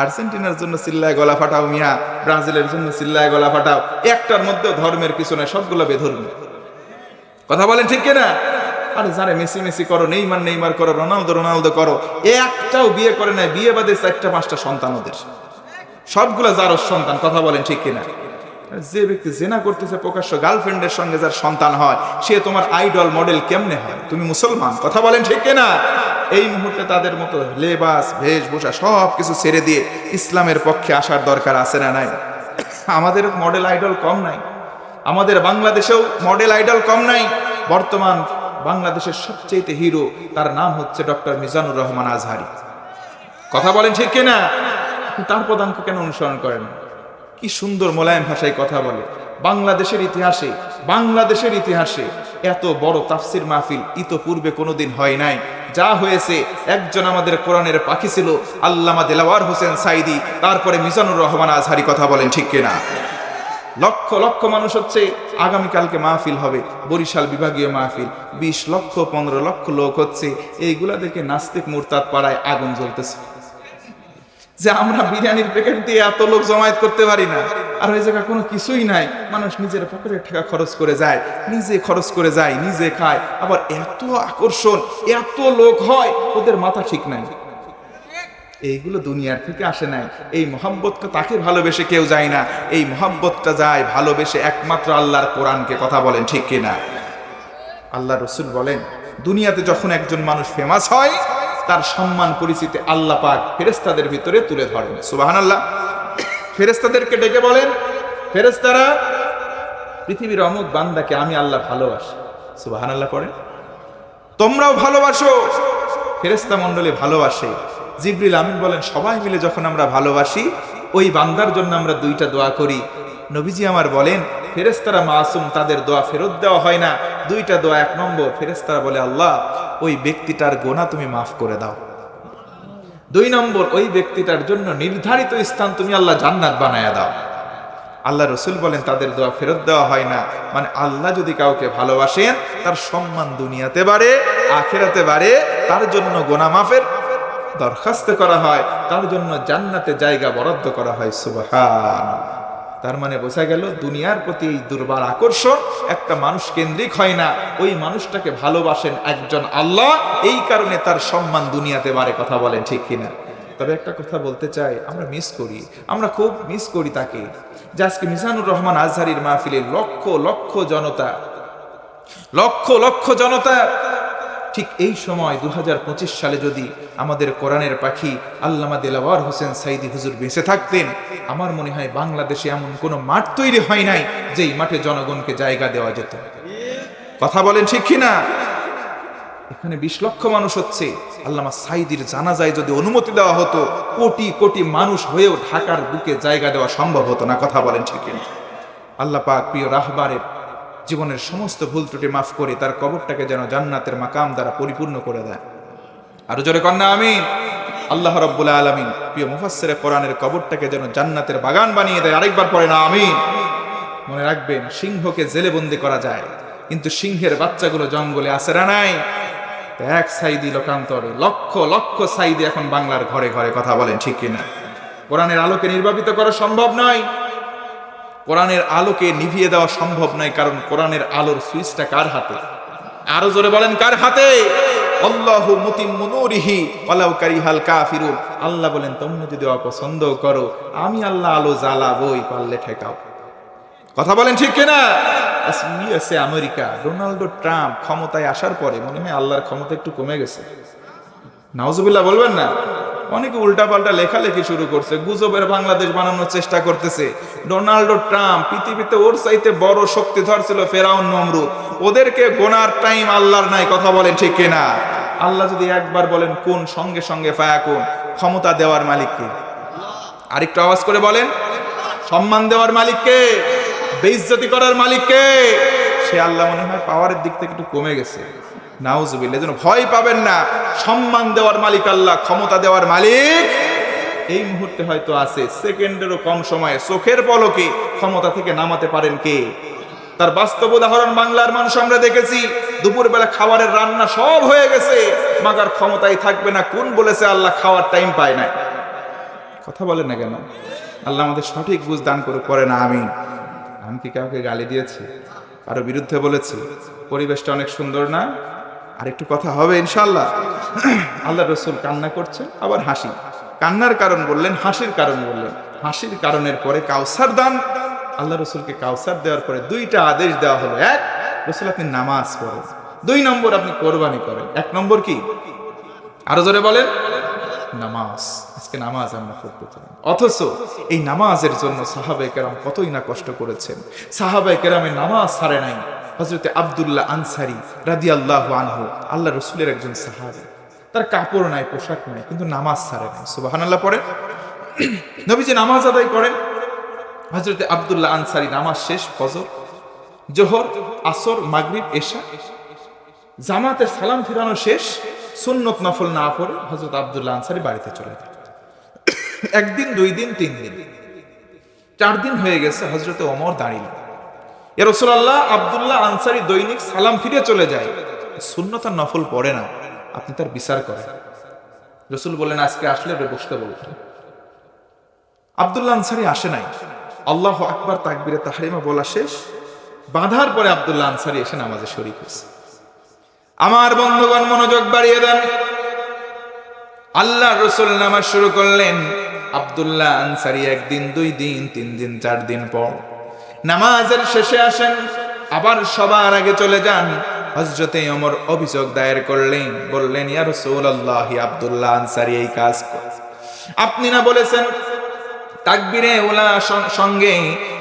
আর্জেন্টিনার জন্য চিল্লায় গলা ফাটাও মিয়া, ব্রাজিলের জন্য চিল্লায় গলা ফাটাও, একটার মধ্যেও ধর্মের কিছু নাই, সবগুলো বেধর্মী। কথা বলেন ঠিক কিনা? আরে যারে মেসি মেসি করো, নেইমার নেইমার করো, রোনালদো রোনালদো করো, একটাও বিয়ে করে নাই, বিয়ে বাদে 4-5টা সন্তান ওদের, সবগুলা যার সন্তান। কথা বলেন ঠিক কিনা? যে ব্যক্তি জেনা করতেছে প্রকাশ্য, গার্লফ্রেন্ডের সঙ্গে যার সন্তান হয়, সে তোমার আইডল মডেল কেমনে হয়? তুমি মুসলমান। কথা বলেন ঠিক কিনা? এই মুহূর্তে তাদের মতো লেবাস বেশভূষা সব কিছু ছেড়ে দিয়ে ইসলামের পক্ষে আসার দরকার আছে না নাই? আমাদের মডেল আইডল কম নাই, আমাদের বাংলাদেশেও মডেল আইডল কম নাই। বর্তমান বাংলাদেশের সবচেয়ে হিরো, তার নাম হচ্ছে ডক্টর মিজানুর রহমান আজহারি। কথা বলেন ঠিক কিনা? তার পদাঙ্ক কেন অনুসরণ করেন? কি সুন্দর মোলায়েম ভাষায় কথা বলে। বাংলাদেশের ইতিহাসে এত বড় তাফসির মাহফিল ইতোপূর্বে কোনোদিন হয় নাই। যা হয়েছে, একজন আমাদের কোরআনের পাখি ছিল আল্লামা দেলাওয়ার হোসেন সাইদি, তারপরে মিজানুর রহমান আজহারি। কথা বলেন ঠিক কিনা? লক্ষ লক্ষ মানুষ হচ্ছে। আগামীকালকে মাহফিল হবে, বরিশাল বিভাগীয় মাহফিল, 20 লক্ষ 15 লক্ষ লোক হচ্ছে। এইগুলা দেখে নাস্তিক মুরতাদ পাড়ায় আগুন জ্বলতেছে যে আমরা বিরিয়ানির প্যাকেট দিয়ে এত লোক জমায়েত করতে পারি না, আর ওই জায়গায় কোনো কিছুই নাই। মানুষ নিজের পকেটের টাকা খরচ করে যায়, নিজে খায়, আবার এত আকর্ষণ, এত লোক হয়, ওদের মাথা ঠিক নাই। এইগুলো দুনিয়ার থেকে আসে নাই। এই মহব্বতটা তাকে ভালোবেসে কেউ যায় না, এই মহব্বতটা যায় ভালোবেসে একমাত্র আল্লাহর কোরআনকে। কথা বলেন ঠিক কিনা? আল্লাহ রসুল বলেন, দুনিয়াতে যখন একজন মানুষ ফেমাস হয়, তার সম্মান পরিচিতি আল্লাহ পাক ফেরেশতাদের ভিতরে তুলে ধরেন। সুবহানাল্লাহ। ফেরেশতাদেরকে ডেকে বলেন, ফেরেশতারা, পৃথিবীর অমুক বান্দাকে আমি আল্লাহ ভালোবাসি। সুবহানাল্লাহ পড়েন। তোমরাও ভালোবাসো। ফেরেশতা মণ্ডলী ভালোবাসে। জিবরিল আমিন বলেন, সবাই মিলে যখন আমরা ভালোবাসি, ওই বান্দার জন্য আমরা 2টা দোয়া করি। নবীজি আমার বলেন, ফেরেশতারা মাসুম, তাদের দোয়া ফেরত দেওয়া হয় না। 2টা দোয়া। 1 নম্বর, ফেরেশতারা বলে, আল্লাহ ওই ব্যক্তিটার গুনাহ তুমি মাফ করে দাও। 2 নম্বর, ওই ব্যক্তিটার জন্য নির্ধারিত স্থান তুমি আল্লাহ জান্নাত বানায়া দাও। আল্লাহ রসুল বলেন, তাদের দোয়া ফেরত দেওয়া হয় না। মানে আল্লাহ যদি কাউকে ভালোবাসেন, তার সম্মান দুনিয়াতে বাড়ে, আখিরাতে বাড়ে, তার জন্য গুনাহ মাফের দরখাস্ত করা হয়, তার জন্য জান্নাতে জায়গা বরাদ্দ করা হয়। সুবহানাল্লাহ। তার মানে বোঝা গেল, দুনিয়ার প্রতি এই দুর্বার আকর্ষণ একটা মানুষ কেন্দ্রিক হয় না, ওই মানুষটাকে ভালোবাসেন একজন আল্লাহ, এই কারণে তার সম্মান দুনিয়াতে বাড়ে। কথা বলেন ঠিক কিনা? তবে একটা কথা বলতে চাই, আমরা খুব মিস করি তাকে, যে আজকে মিজানুর রহমান আজহারির মাহফিলে লক্ষ লক্ষ জনতা ঠিক এই সময় 2025 সালে যদি আমাদের কোরআনের পাখি আল্লামা দেলাওয়ার হোসেন সাইদি হুজুর বেঁচে থাকতেন, আমার মনে হয় বাংলাদেশে এমন কোনো মাঠ তৈরি হয় নাই যেই মাঠে জনগণকে জায়গা দেওয়া যেত। কথা বলেন ঠিক কিনা? এখানে 20 লক্ষ মানুষ হচ্ছে। আল্লামা সাইদির জানাজায় যদি অনুমতি দেওয়া হতো, কোটি কোটি মানুষ হয়েও ঢাকার বুকে জায়গা দেওয়া সম্ভব হতো না। কথা বলেন ঠিক কিনা? আল্লাহ পাক প্রিয় রাহবারের জীবনের সমস্ত ভুল ত্রুটি মাফ করে তার কবরটাকে যেন জান্নাতের মাকাম দ্বারা পরিপূর্ণ করে দেয়। আরো জোরে কন্যা আমিন। আল্লাহ রাব্বুল আলামিন প্রিয় মুফাসসিরে কোরআনের কবরটাকে যেন জান্নাতের বাগান বানিয়ে দেয়। আরেকবার পড়েন আমিন। মনে রাখবেন, সিংহকে জেলে বন্দি করা যায়, কিন্তু সিংহের বাচ্চাগুলো জঙ্গলে আছে না নাই? এক সাইদি লোকান্তরে লক্ষ লক্ষ সাইদি এখন বাংলার ঘরে ঘরে। কথা বলেন ঠিক কিনা? কোরআনের আলোকে নির্বাপিত করা সম্ভব নয়, কোরআনের আলোকে নিভিয়ে দেওয়া সম্ভব নয়, কারণ কোরআনের আলোর সুইচটা কার হাতে? আরো জোরে বলেন, কার হাতে? আল্লাহু মুতিম্মু নূরিহি ওয়ালাউ কারিহাল কাফিরুন। আল্লাহ বলেন, তোমরা যদি অপছন্দ করো, আমি আল্লাহ আলো জ্বালাবই, পারলে ঠেকাও। কথা বলেন ঠিক কিনা? ইউএসএ আমেরিকা, ডোনাল্ড ট্রাম্প ক্ষমতায় আসার পরে মনে হয় আল্লাহর ক্ষমতা একটু কমে গেছে। নাউজুবিল্লাহ বলবেন না? অনেকে উল্টাপাল্টা লেখালেখি শুরু করছে, গুজবের বাংলাদেশ বানানোর চেষ্টা করতেছে। ডোনাল্ড ট্রাম্প পৃথিবীতে ওর চাইতে বড় শক্তিধর ছিল ফেরাউন নমরুদ, ওদেরকে গোনার টাইম আল্লাহর নাই। কথা বলেন ঠিক কিনা? আল্লাহ যদি একবার বলেন কোন, সঙ্গে সঙ্গে ফায়াকুন। ক্ষমতা দেওয়ার মালিককে? আরেকটু আওয়াজ করে বলেন। সম্মান দেওয়ার মালিককে? বেইজ্জতি করার মালিককে? সে আল্লাহ মনে হয় পাওয়ারের দিক থেকে একটু কমে গেছে। নাউজুবিল্লাহ। যেন ভয় পাবেন না, সম্মান দেওয়ার মালিক আল্লাহ, ক্ষমতা দেওয়ার মালিক এই মুহূর্তে হয়তো আছে। সেকেন্ডেরও কম সময়ে চোখের পলকে ক্ষমতা থেকে নামাতে পারেন কে? তার বাস্তব উদাহরণ বাংলার মানুষ আমরা দেখেছি। দুপুরবেলা খাবারের রান্না সব হয়ে গেছে, মাগার ক্ষমতাই থাকবে না। কোন বলেছে আল্লাহ খাওয়ার টাইম পায় না? কথা বলেন না কেন? আল্লাহ আমাদের সঠিক বুঝ দান করে পড়ে না আমিন। আমি কি কাউকে গালি দিয়েছি, কারো বিরুদ্ধে বলেছি? পরিবেশটা অনেক সুন্দর না? আর একটু কথা হবে ইনশাআল্লাহ। আল্লাহ রসুল কান্না করছে, আবার হাসি। কান্নার কারণ বললেন, হাসির কারণ বললেন। হাসির কারণের পরে কাউসার দান। আল্লাহ রসুলকে কাউসার দেওয়ার পরে 2টা আদেশ দেওয়া হলো। 1, রসুল আপনি নামাজ পড়েন। 2 নম্বর, আপনি কোরবানি করেন। 1 নম্বর কি? আরো জোরে বলেন, নামাজ। আজকে নামাজ আমরা পড়তে চাই, অথচ এই নামাজের জন্য সাহাবায়ে কেরাম কতই না কষ্ট করেছেন। সাহাবায়ে কেরামের নামাজ ছাড়ে নাই। হযরতে আব্দুল্লাহ আনসারী রাদিয়াল্লাহু আনহু, আল্লাহ রাসূলের একজন সাহাবী, তার কাপড় নাই, পোশাক নাই, কিন্তু নামাজ ছাড়ে নাই। সুবহানাল্লাহ পড়ে। নবীজি নামাজ আদায় করেন। হযরতে আব্দুল্লাহ আনসারী নামাজ শেষ, ফজর, জোহর, আসর, মাগরিব, এশা, জামাতের সালাম ফিরানো শেষ, সুন্নত নফল না পড়ে হযরত আব্দুল্লাহ আনসারী বাড়িতে চলে যায়। একদিন, 2 দিন, 3 দিন, 4 দিন হয়ে গেছে। হযরতে ওমর দাঁড়িয়ে, ইয়া রাসূলুল্লাহ, আব্দুল্লাহ আনসারী দৈনিক সালাম ফিরে চলে যায়, সুন্নত আর নফল পড়ে না, আপনি তার বিচার করেন। রাসূল বললেন, আজকে আসলে বসতে বলতেন। আব্দুল্লাহ আনসারী আসে নাই। আল্লাহু আকবার তাকবীরে তাহরিমা বলা শেষ, বাঁধার পরে আব্দুল্লাহ আনসারী এসে নামাজে শরীক হয়েছে। আমার বন্ধুগণ, মনোযোগ বাড়িয়ে দেন। আল্লাহ রাসূল নামাজ শুরু করলেন। আব্দুল্লাহ আনসারী 1 দিন, 2 দিন, 3 দিন, 4 দিন পর নামাজের শেষে আসেন, আবার সবার আগে চলে যান। হযরতে ওমর অভিযোগ দায়ের করলেন, বললেন, ইয়া রাসূলুল্লাহ, আব্দুল্লাহ আনসারী এই কাজ করে। আপনি না বলেছেন তাকবীরে উলা সঙ্গে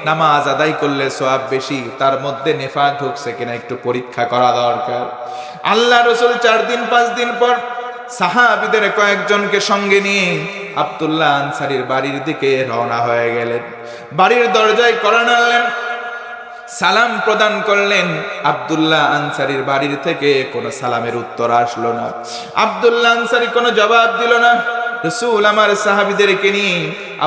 নামাজ আদায় করলে সওয়াব বেশি, তার মধ্যে নেফাক ঢুকছে কিনা একটু পরীক্ষা করা দরকার। আল্লাহ রাসূল 4 দিন 5 দিন পর সাহাবীদের কয়েকজনকে সঙ্গে নিয়ে আব্দুল্লাহ আনসারীর বাড়ির দিকে রওনা হয়ে গেলেন। বাড়ির দরজায় কড়া নাড়লেন, সালাম প্রদান করলেন। আব্দুল্লাহ আনসারীর বাড়ির থেকে কোনো সালামের উত্তর আসলো না। আব্দুল্লাহ আনসারী কোনো জবাব দিল না। রাসূল আমার সাহাবীদেরকে নিয়ে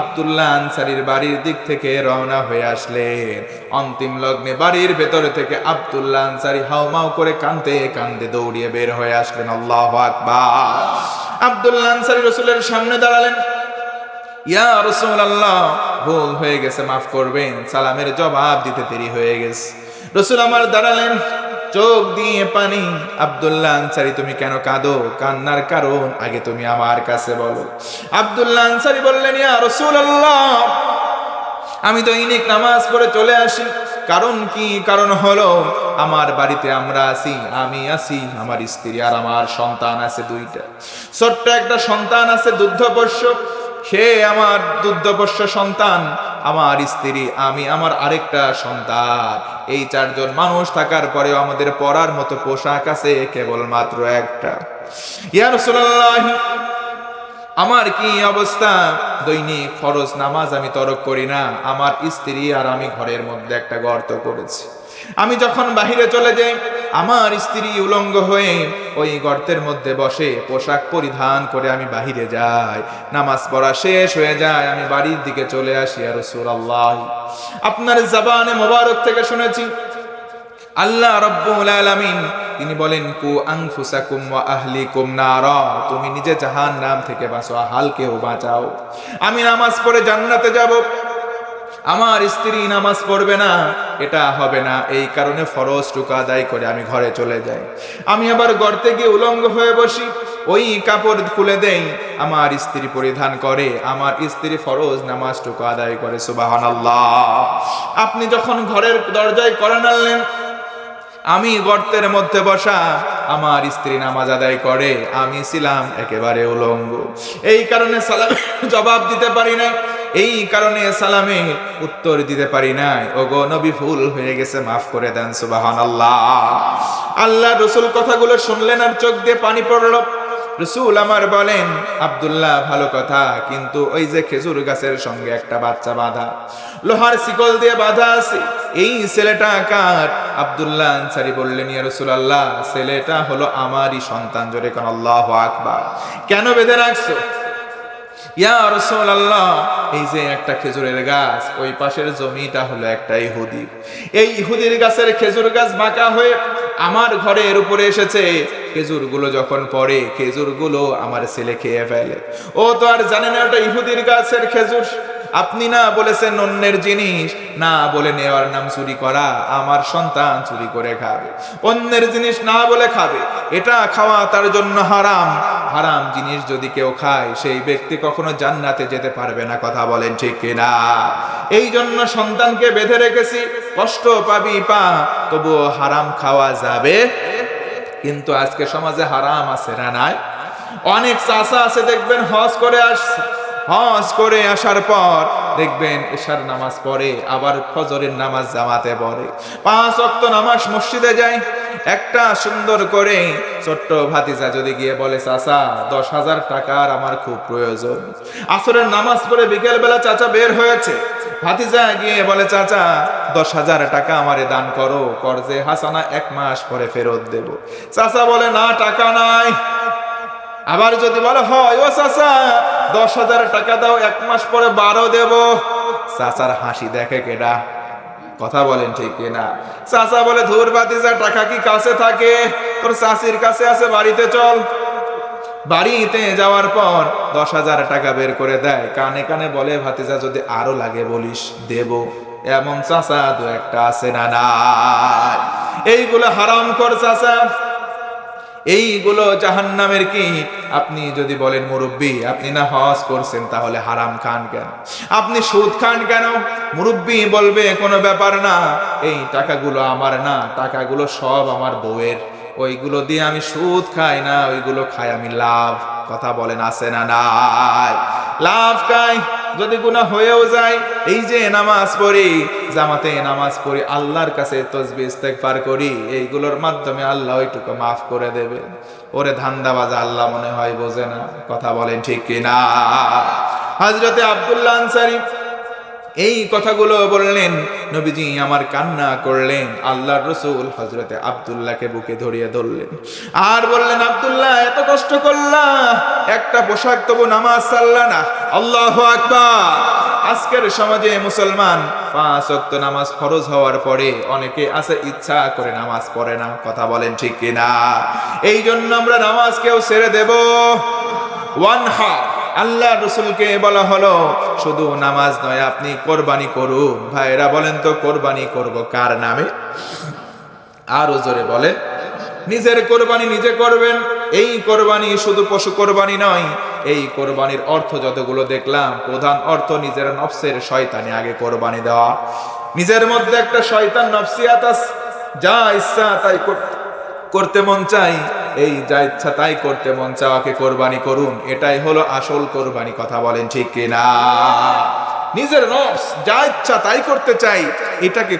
আব্দুল্লাহ আনসারীর বাড়ির দিক থেকে রওনা হয়ে আসলেন। অন্তিম লগ্নে বাড়ির ভেতর থেকে আব্দুল্লাহ আনসারী হাউমাউ করে কাঁদতে কাঁদতে দৌড়িয়ে বের হয়ে আসলেন। আল্লাহু আকবার। আব্দুল্লাহ আনসারী রাসূলের সামনে দাঁড়ালেন। ইয়া রাসূলুল্লাহ, ভুল হয়ে গেছে, মাফ করবেন, সালামের জবাব দিতে দেরি হয়ে গেছে। রাসূল আমার দাঁড়ালেন, চোখ দিয়ে পানি। আব্দুল্লাহ আনসারী, তুমি কেন কাঁদো? কান্নার কারণ আগে তুমি আমার কাছে বলো। আব্দুল্লাহ আনসারী বললেন, ইয়া রাসূলুল্লাহ, আমি দৈনিক নামাজ পড়ে চলে আসি। কারণ কি? কারণ হলো আমার বাড়িতে আমরা আছি, আমি আছি, আমার স্ত্রী আর আমার সন্তান আছে 2টা। ছোট্ট একটা সন্তান আছে দুগ্ধপোষ্য, সে আমার দুগ্ধপোষ্য সন্তান, আমার স্ত্রী, আমি, আমার আরেকটা সন্তান। এই 4 জন মানুষ থাকার পরেও আমাদের পরার মতো পোশাক আছে কেবলমাত্র একটা। ইয়া রাসূলুল্লাহ, আমার কি অবস্থা? দৈনিক ফরজ নামাজ আমি তরক করি না, আমার স্ত্রী আর আমি ঘরের মধ্যে একটা গর্ত করেছি। আমি যখন বাহিরে চলে যাই, আমার স্ত্রী উলঙ্গ হয়ে ওই গর্তের মধ্যে বসে, পোশাক পরিধান করে আমি বাহিরে যাই। নামাজ পড়া শেষ হয়ে যায়, আমি বাড়ির দিকে চলে আসি। ইয়া রাসূলুল্লাহ, আপনার জবানে মোবারক থেকে শুনেছি আল্লাহ রাব্বুল আলামিন তিনি বলেন, কু আনফুসাকুম ওয়া আহলিকুম নারা, তুমি নিজে জাহান্নাম থেকে বাঁচো, আহলকেও বাঁচাও। আমি নামাজ পড়ে জান্নাতে যাব, আমার স্ত্রী নামাজ পড়বে না, এটা হবে না। এই কারণে ফরজটুকু আদায় করে আমি ঘরে চলে যাই। আমি আবার গর্তে গিয়ে উলঙ্গ হয়ে বসি, ওই কাপড় খুলে দেই, আমার স্ত্রী পরিধান করে, আমার স্ত্রী ফরজ নামাজটুকু আদায় করে। সুবহানাল্লাহ। আপনি যখন ঘরের দরজায় কড়া নাড়লেন, আমি গর্তের মধ্যে বসা, আমার স্ত্রী নামাজ আদায় করে, আমি ছিলাম একেবারে উলঙ্গ। এই কারণে সালাম জবাব দিতে পারি না, এই কারণে সালামে উত্তর দিতে পারি নাই। ওগো নবী, ভুল হয়ে গেছে, মাফ করে দেন। সুবহানাল্লাহ। আল্লাহ রাসূল কথাগুলো শুনলেন আর চোখ দিয়ে পানি পড়ল। রাসূল আমার বলেন, আব্দুল্লাহ, ভালো কথা, কিন্তু ওই যে খেজুর গাছের সঙ্গে একটা বাচ্চা বাঁধা, লোহার শিকল দিয়ে বাঁধা আছে, এই ছেলেটা কার? আব্দুল্লাহ আনসারী বললেন, ইয়া রাসূলুল্লাহ, ছেলেটা হলো আমারই সন্তান। জোরে কোন আল্লাহু আকবার। কেন বেঁধে রাখছো? ইয়া রাসূলুল্লাহ, এই যে একটা খেজুরের গাছ, ওই পাশের জমিটা হলো একটা ইহুদি, এই ইহুদির গাছের খেজুর গাছ বাঁকা হয়ে আমার ঘরের উপরে এসেছে। খেজুরগুলো যখন পড়ে, খেজুরগুলো আমার ছেলে খেয়ে ফেলে। ও তো আর জানে না ওটা ইহুদির গাছের খেজুর। আপনি না বলেছেন অন্যের জিনিস না বলে নেওয়ার নাম চুরি করা, আমার সন্তান চুরি করে খাবে, অন্যের জিনিস না বলে খাবে, এটা খাওয়া তার জন্য হারাম। হারাম জিনিস যদি কেউ খায়, সেই ব্যক্তি কখনো জান্নাতে যেতে পারবে না। কথা বলেন ঠিক কিনা? এই জন্য সন্তানকে বেঁধে রেখেছি, কষ্ট পাবি পা, তবুও হারাম খাওয়া যাবে। কিন্তু আজকে সমাজে হারাম আছে না নাই? অনেক চাচা আছে দেখবেন হজ করে আসছে, হজ করে আসার পর দেখবেন এশার নামাজ পড়ে, আবার ফজরের নামাজ জামাতে পড়ে, 5 ওয়াক্ত নামাজ মসজিদে যায়। একটা সুন্দর করে ছোট্ট ভাতিজা যদি গিয়ে বলে চাচা 10,000 টাকার আমার খুব প্রয়োজন, আসরের নামাজ পড়ে বিকেল বেলা চাচা বের হয়েছে, ভাতিজা গিয়ে বলে চাচা 10,000 টাকা আমারে দান করো, কর্জে হাসানা 1 মাস পরে ফেরত দেব। চাচা বলে না টাকা নাই। আবার যদি বলে হয় ও চাচা 10,000 টাকা দাও 1 মাস পরে 12 দেব, চাচার হাসি দেখে কেডা? কথা বলেন ঠিক কিনা? চাচা বলে ধুর ভাতিজা টাকা কি কাছে থাকে? তোর চাচির কাছে আছে, বাড়িতে চল। বাড়িতে যাওয়ার পর 10,000 টাকা বের করে দেয়, কানে কানে বলে ভাতিজা যদি আরো লাগে বলিস দেব। এমন চাচা দু একটা আছে না নাই? এইগুলো হারাম কর চাচা, এইগুলো জাহান্নামের কি। আপনি যদি বলেন মুরব্বী আপনি না হজ করছেন, তাহলে হারাম খান কেন? আপনি সুদ খান কেন? মুরব্বী বলবে কোনো ব্যাপার না, এই টাকাগুলো আমার না, টাকাগুলো সব আমার বউয়ের, ওইগুলো দিয়ে আমি সুদ খাই না, ওইগুলো খাই আমি লাভ। কথা বলেন আছে না নাই? লাভ খাই। যদি গুনাহ হয়েও যায়, এই যে নামাজ পড়ি, জামাতে নামাজ পড়ি, আল্লাহর কাছে তাসবিহ ইস্তেগফার করি, এইগুলোর মাধ্যমে আল্লাহ ওইটুকু মাফ করে দেবে। ওরে ধান্দাবাজ আল্লাহ মনে হয় বোঝে না। কথা বলেন ঠিক কিনা? হযরতে আব্দুল্লাহ আনসারী এই কথাগুলো বললেন, নবীজি আমার কান্না করলেন, আল্লাহর রাসূল হযরতে আব্দুল্লাহকে বুকে ধরিয়ে ধরলেন আর বললেন আব্দুল্লাহ এত কষ্ট করলা, একটা পোশাক তবু নামাজ ছাড়লা না। আল্লাহু আকবার। আজকের সমাজে মুসলমান 5 ওয়াক্ত নামাজ ফরজ হওয়ার পরে অনেকে আছে ইচ্ছা করে নামাজ পড়ে না। কথা বলেন ঠিক কিনা? এই জন্য আমরা নামাজকেও ছেড়ে দেব। ওয়ানহা আল্লাহ রসুলকে বলা হলো শুধু নামাজ নয়, আপনি কোরবানি করুন। ভাইরা বলেন তো কোরবানি করব কার নামে? আরো জোরে বলেন। নিজের কোরবানি নিজে করবেন। এই কোরবানি শুধু পশু কোরবানি নয়, এই কোরবানির অর্থ যতগুলো দেখলাম, প্রধান অর্থ নিজের নফসের শয়তানি আগে কোরবানি দেওয়া। নিজের মধ্যে একটা শয়তান নফসিয়াত আছে, যা ইচ্ছা তাই করতে মন চাই, এই যা ইচ্ছা তাই করতে মন চাওয়াকে কোরবানি করুন। এটাই হলো আসল কোরবানি। কথা বলেন ঠিক কিনা? নিজের নফস যা ইচ্ছা তাই করতে চাই, এটাকে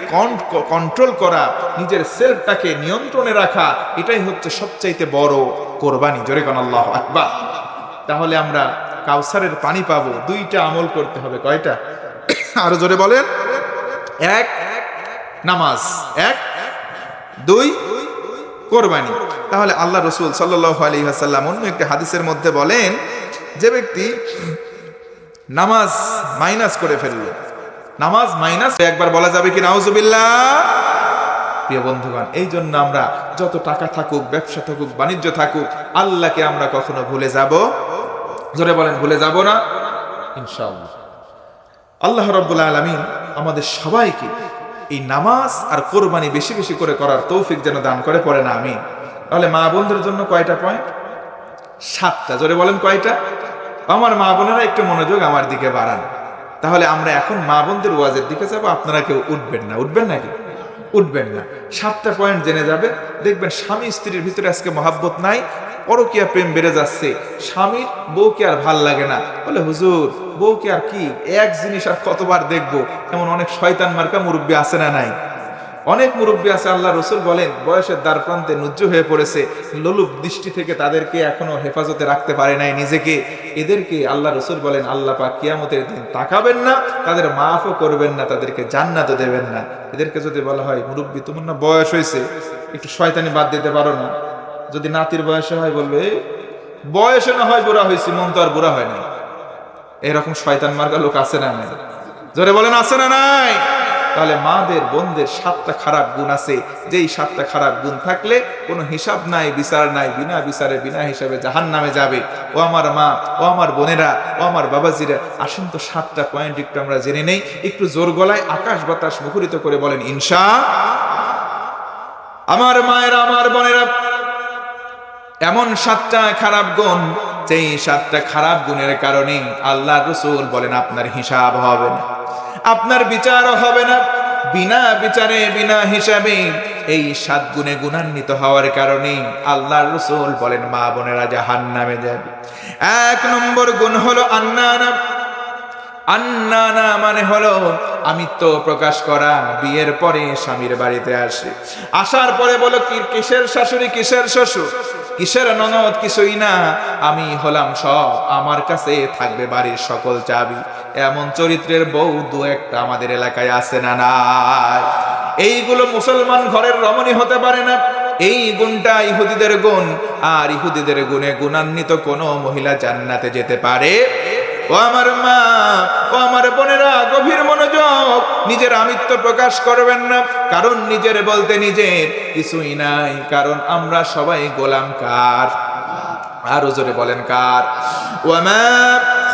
কন্ট্রোল করা, নিজের সেলফটাকে নিয়ন্ত্রণে রাখা, এটাই হচ্ছে সবচাইতে বড় কোরবানি। জোরে কোন আল্লাহু আকবার। তাহলে আমরা কাউসারের পানি পাবো। 2টা আমল করতে হবে। কয়টা? আরো জোরে বলেন। 1 নামাজ, 1 2 কোরবানি। তাহলে আল্লাহ রাসূল সাল্লাল্লাহু আলাইহি ওয়াসাল্লাম অন্য একটি হাদিসের মধ্যে বলেন, যে ব্যক্তি নামাজ মাইনাস করে ফেলল, নামাজ মাইনাস, একবার বলা যাবে কি নাউজুবিল্লাহ? প্রিয় বন্ধুগণ, এই জন্য আমরা যত টাকা থাকুক, ব্যবসা থাকুক, বাণিজ্য থাকুক, আল্লাহকে আমরা কখনো ভুলে যাব? জোরে বলেন, ভুলে যাব না ইনশাআল্লাহ। আল্লাহ রাব্বুল আলামিন আমাদের সবাইকে এই নামাজ আর কোরবানি বেশি বেশি করে করার তৌফিক যেন দান করে, পড়ে না আমিন। তাহলে মা বোনদের জন্য কয়টা পয়েন্ট? 7টা। জোরে বলেন কয়টা? আমার মা বোনেরা একটু মনোযোগ আমার দিকে বাড়ান। তাহলে আমরা এখন মা বোনদের ওয়াজের দিকে যাবো। আপনারা কেউ উঠবেন না, উঠবেন নাকি? উঠবেন না। 7টা পয়েন্ট জেনে যাবে, দেখবেন স্বামী স্ত্রীর ভিতরে আজকে মহাব্বত নাই, পরকীয়া প্রেম বেড়ে যাচ্ছে। স্বামীর বউকে আর ভাল লাগে না, বলে হুজুর বউকে আর কি এক জিনিস আর কতবার দেখবো। এমন অনেক শয়তান মার্কা মুরব্বী আছে না নাই? অনেক মুরব্বী আছে, আল্লাহ রসুল বলেন বয়সের দ্বার প্রান্তে নুজ্জু হয়ে পড়েছে, লোলুপ দৃষ্টি থেকে তাদেরকে এখনো হেফাজতে রাখতে পারে নাই নিজেকে। এদেরকে আল্লাহ রসুল বলেন আল্লাহ পাক কিয়ামতের দিন তাকাবেন না, তাদের মাফও করবেন না, তাদেরকে জান্নাতও দেবেন না। এদেরকে যদি বলা হয় মুরব্বী তোমার না বয়স হয়েছে, একটু শয়তানি বাদ দিতে পারো না? যদি নাতির বয়সে হয় বলবে বয়সে না হয় বুড়া হয়েছি, মন তো আর বুড়া হয় না। এরকম শয়তান মার্কা লোক আছে না নাই? জোরে বলেন আছে না নাই? তাহলে মাদের বোনদের 7টা খারাপ গুণ আছে, যেই 7টা খারাপ গুণ থাকলে কোনো হিসাব নাই, বিচার নাই, বিনা বিচারে বিনা হিসাবে জাহান্নামে যাবে। ও আমার মা, ও আমার বোনেরা, ও আমার বাবাজিরা, আসুন তো 7টা পয়েন্ট একটু আমরা জেনে নেই। একটু জোর গলায় আকাশ বাতাস মুখরিত করে বলেন ইনশাআল্লাহ। আমার মায়েরা, আমার বোনেরা, এমন 7টা খারাপ গুণ, যেই 7টা খারাপ গুণের কারণে আল্লাহ রাসূল বলেন আপনার হিসাব হবে না, আপনার বিচার হবে না। বিনা বিচারে বিনা হিসাবে এই 7 গুণে গুণান্বিত হওয়ার কারণে আল্লাহর রাসূল বলেন মা বোনেরা জাহান্নামে যাবে। 1 নম্বর গুণ হলো আন্নানা। আন্নানা মানে হলো আমিত্ব প্রকাশ করা। বিয়ের পরে স্বামীর বাড়িতে আসে, আসার পরে বলো কিসের শাশুড়ি, কিসের শ্বশুর, কিসের ননদ, কিছুই না, আমি হলাম সব, আমার কাছে থাকবে বাড়ির সকল চাবি। এমন চরিত্রের বউ দু একটা আমাদের এলাকায় আছে না নাই? এইগুলো মুসলমান ঘরের রমণী হতে পারে না। এই গুণটা ইহুদিদের গুণ, আর ইহুদিদের গুণে গুণান্বিত কোনো মহিলা জান্নাতে যেতে পারে? ও আমার মা, ও আমার বোনেরা, গভীর মনোযোগ। নিজের আমিত্ব প্রকাশ করবেন না, কারণ নিজের বলতে নিজের কিছুই নাই, কারণ আমরা সবাই গোলাম কার? আরো জোরে বলেন কার? ওয়ামা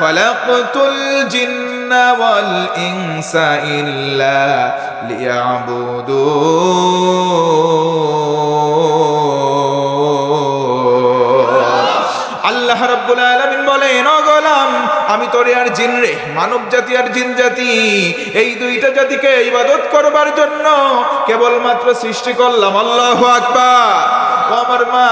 খালাকতুল জিন্না ওয়াল ইনসা ইল্লা লিয়াবুদুন। আল্লাহ রাব্বুল আলামিন বলেন, ও গোলাম, আমি তোরে আর জিন রে, মানব জাতি আর জিন জাতি, এই দুইটা জাতিকে ইবাদত করবার জন্য কেবলমাত্র সৃষ্টি করলাম। আল্লাহু আকবার। ও আমার মা,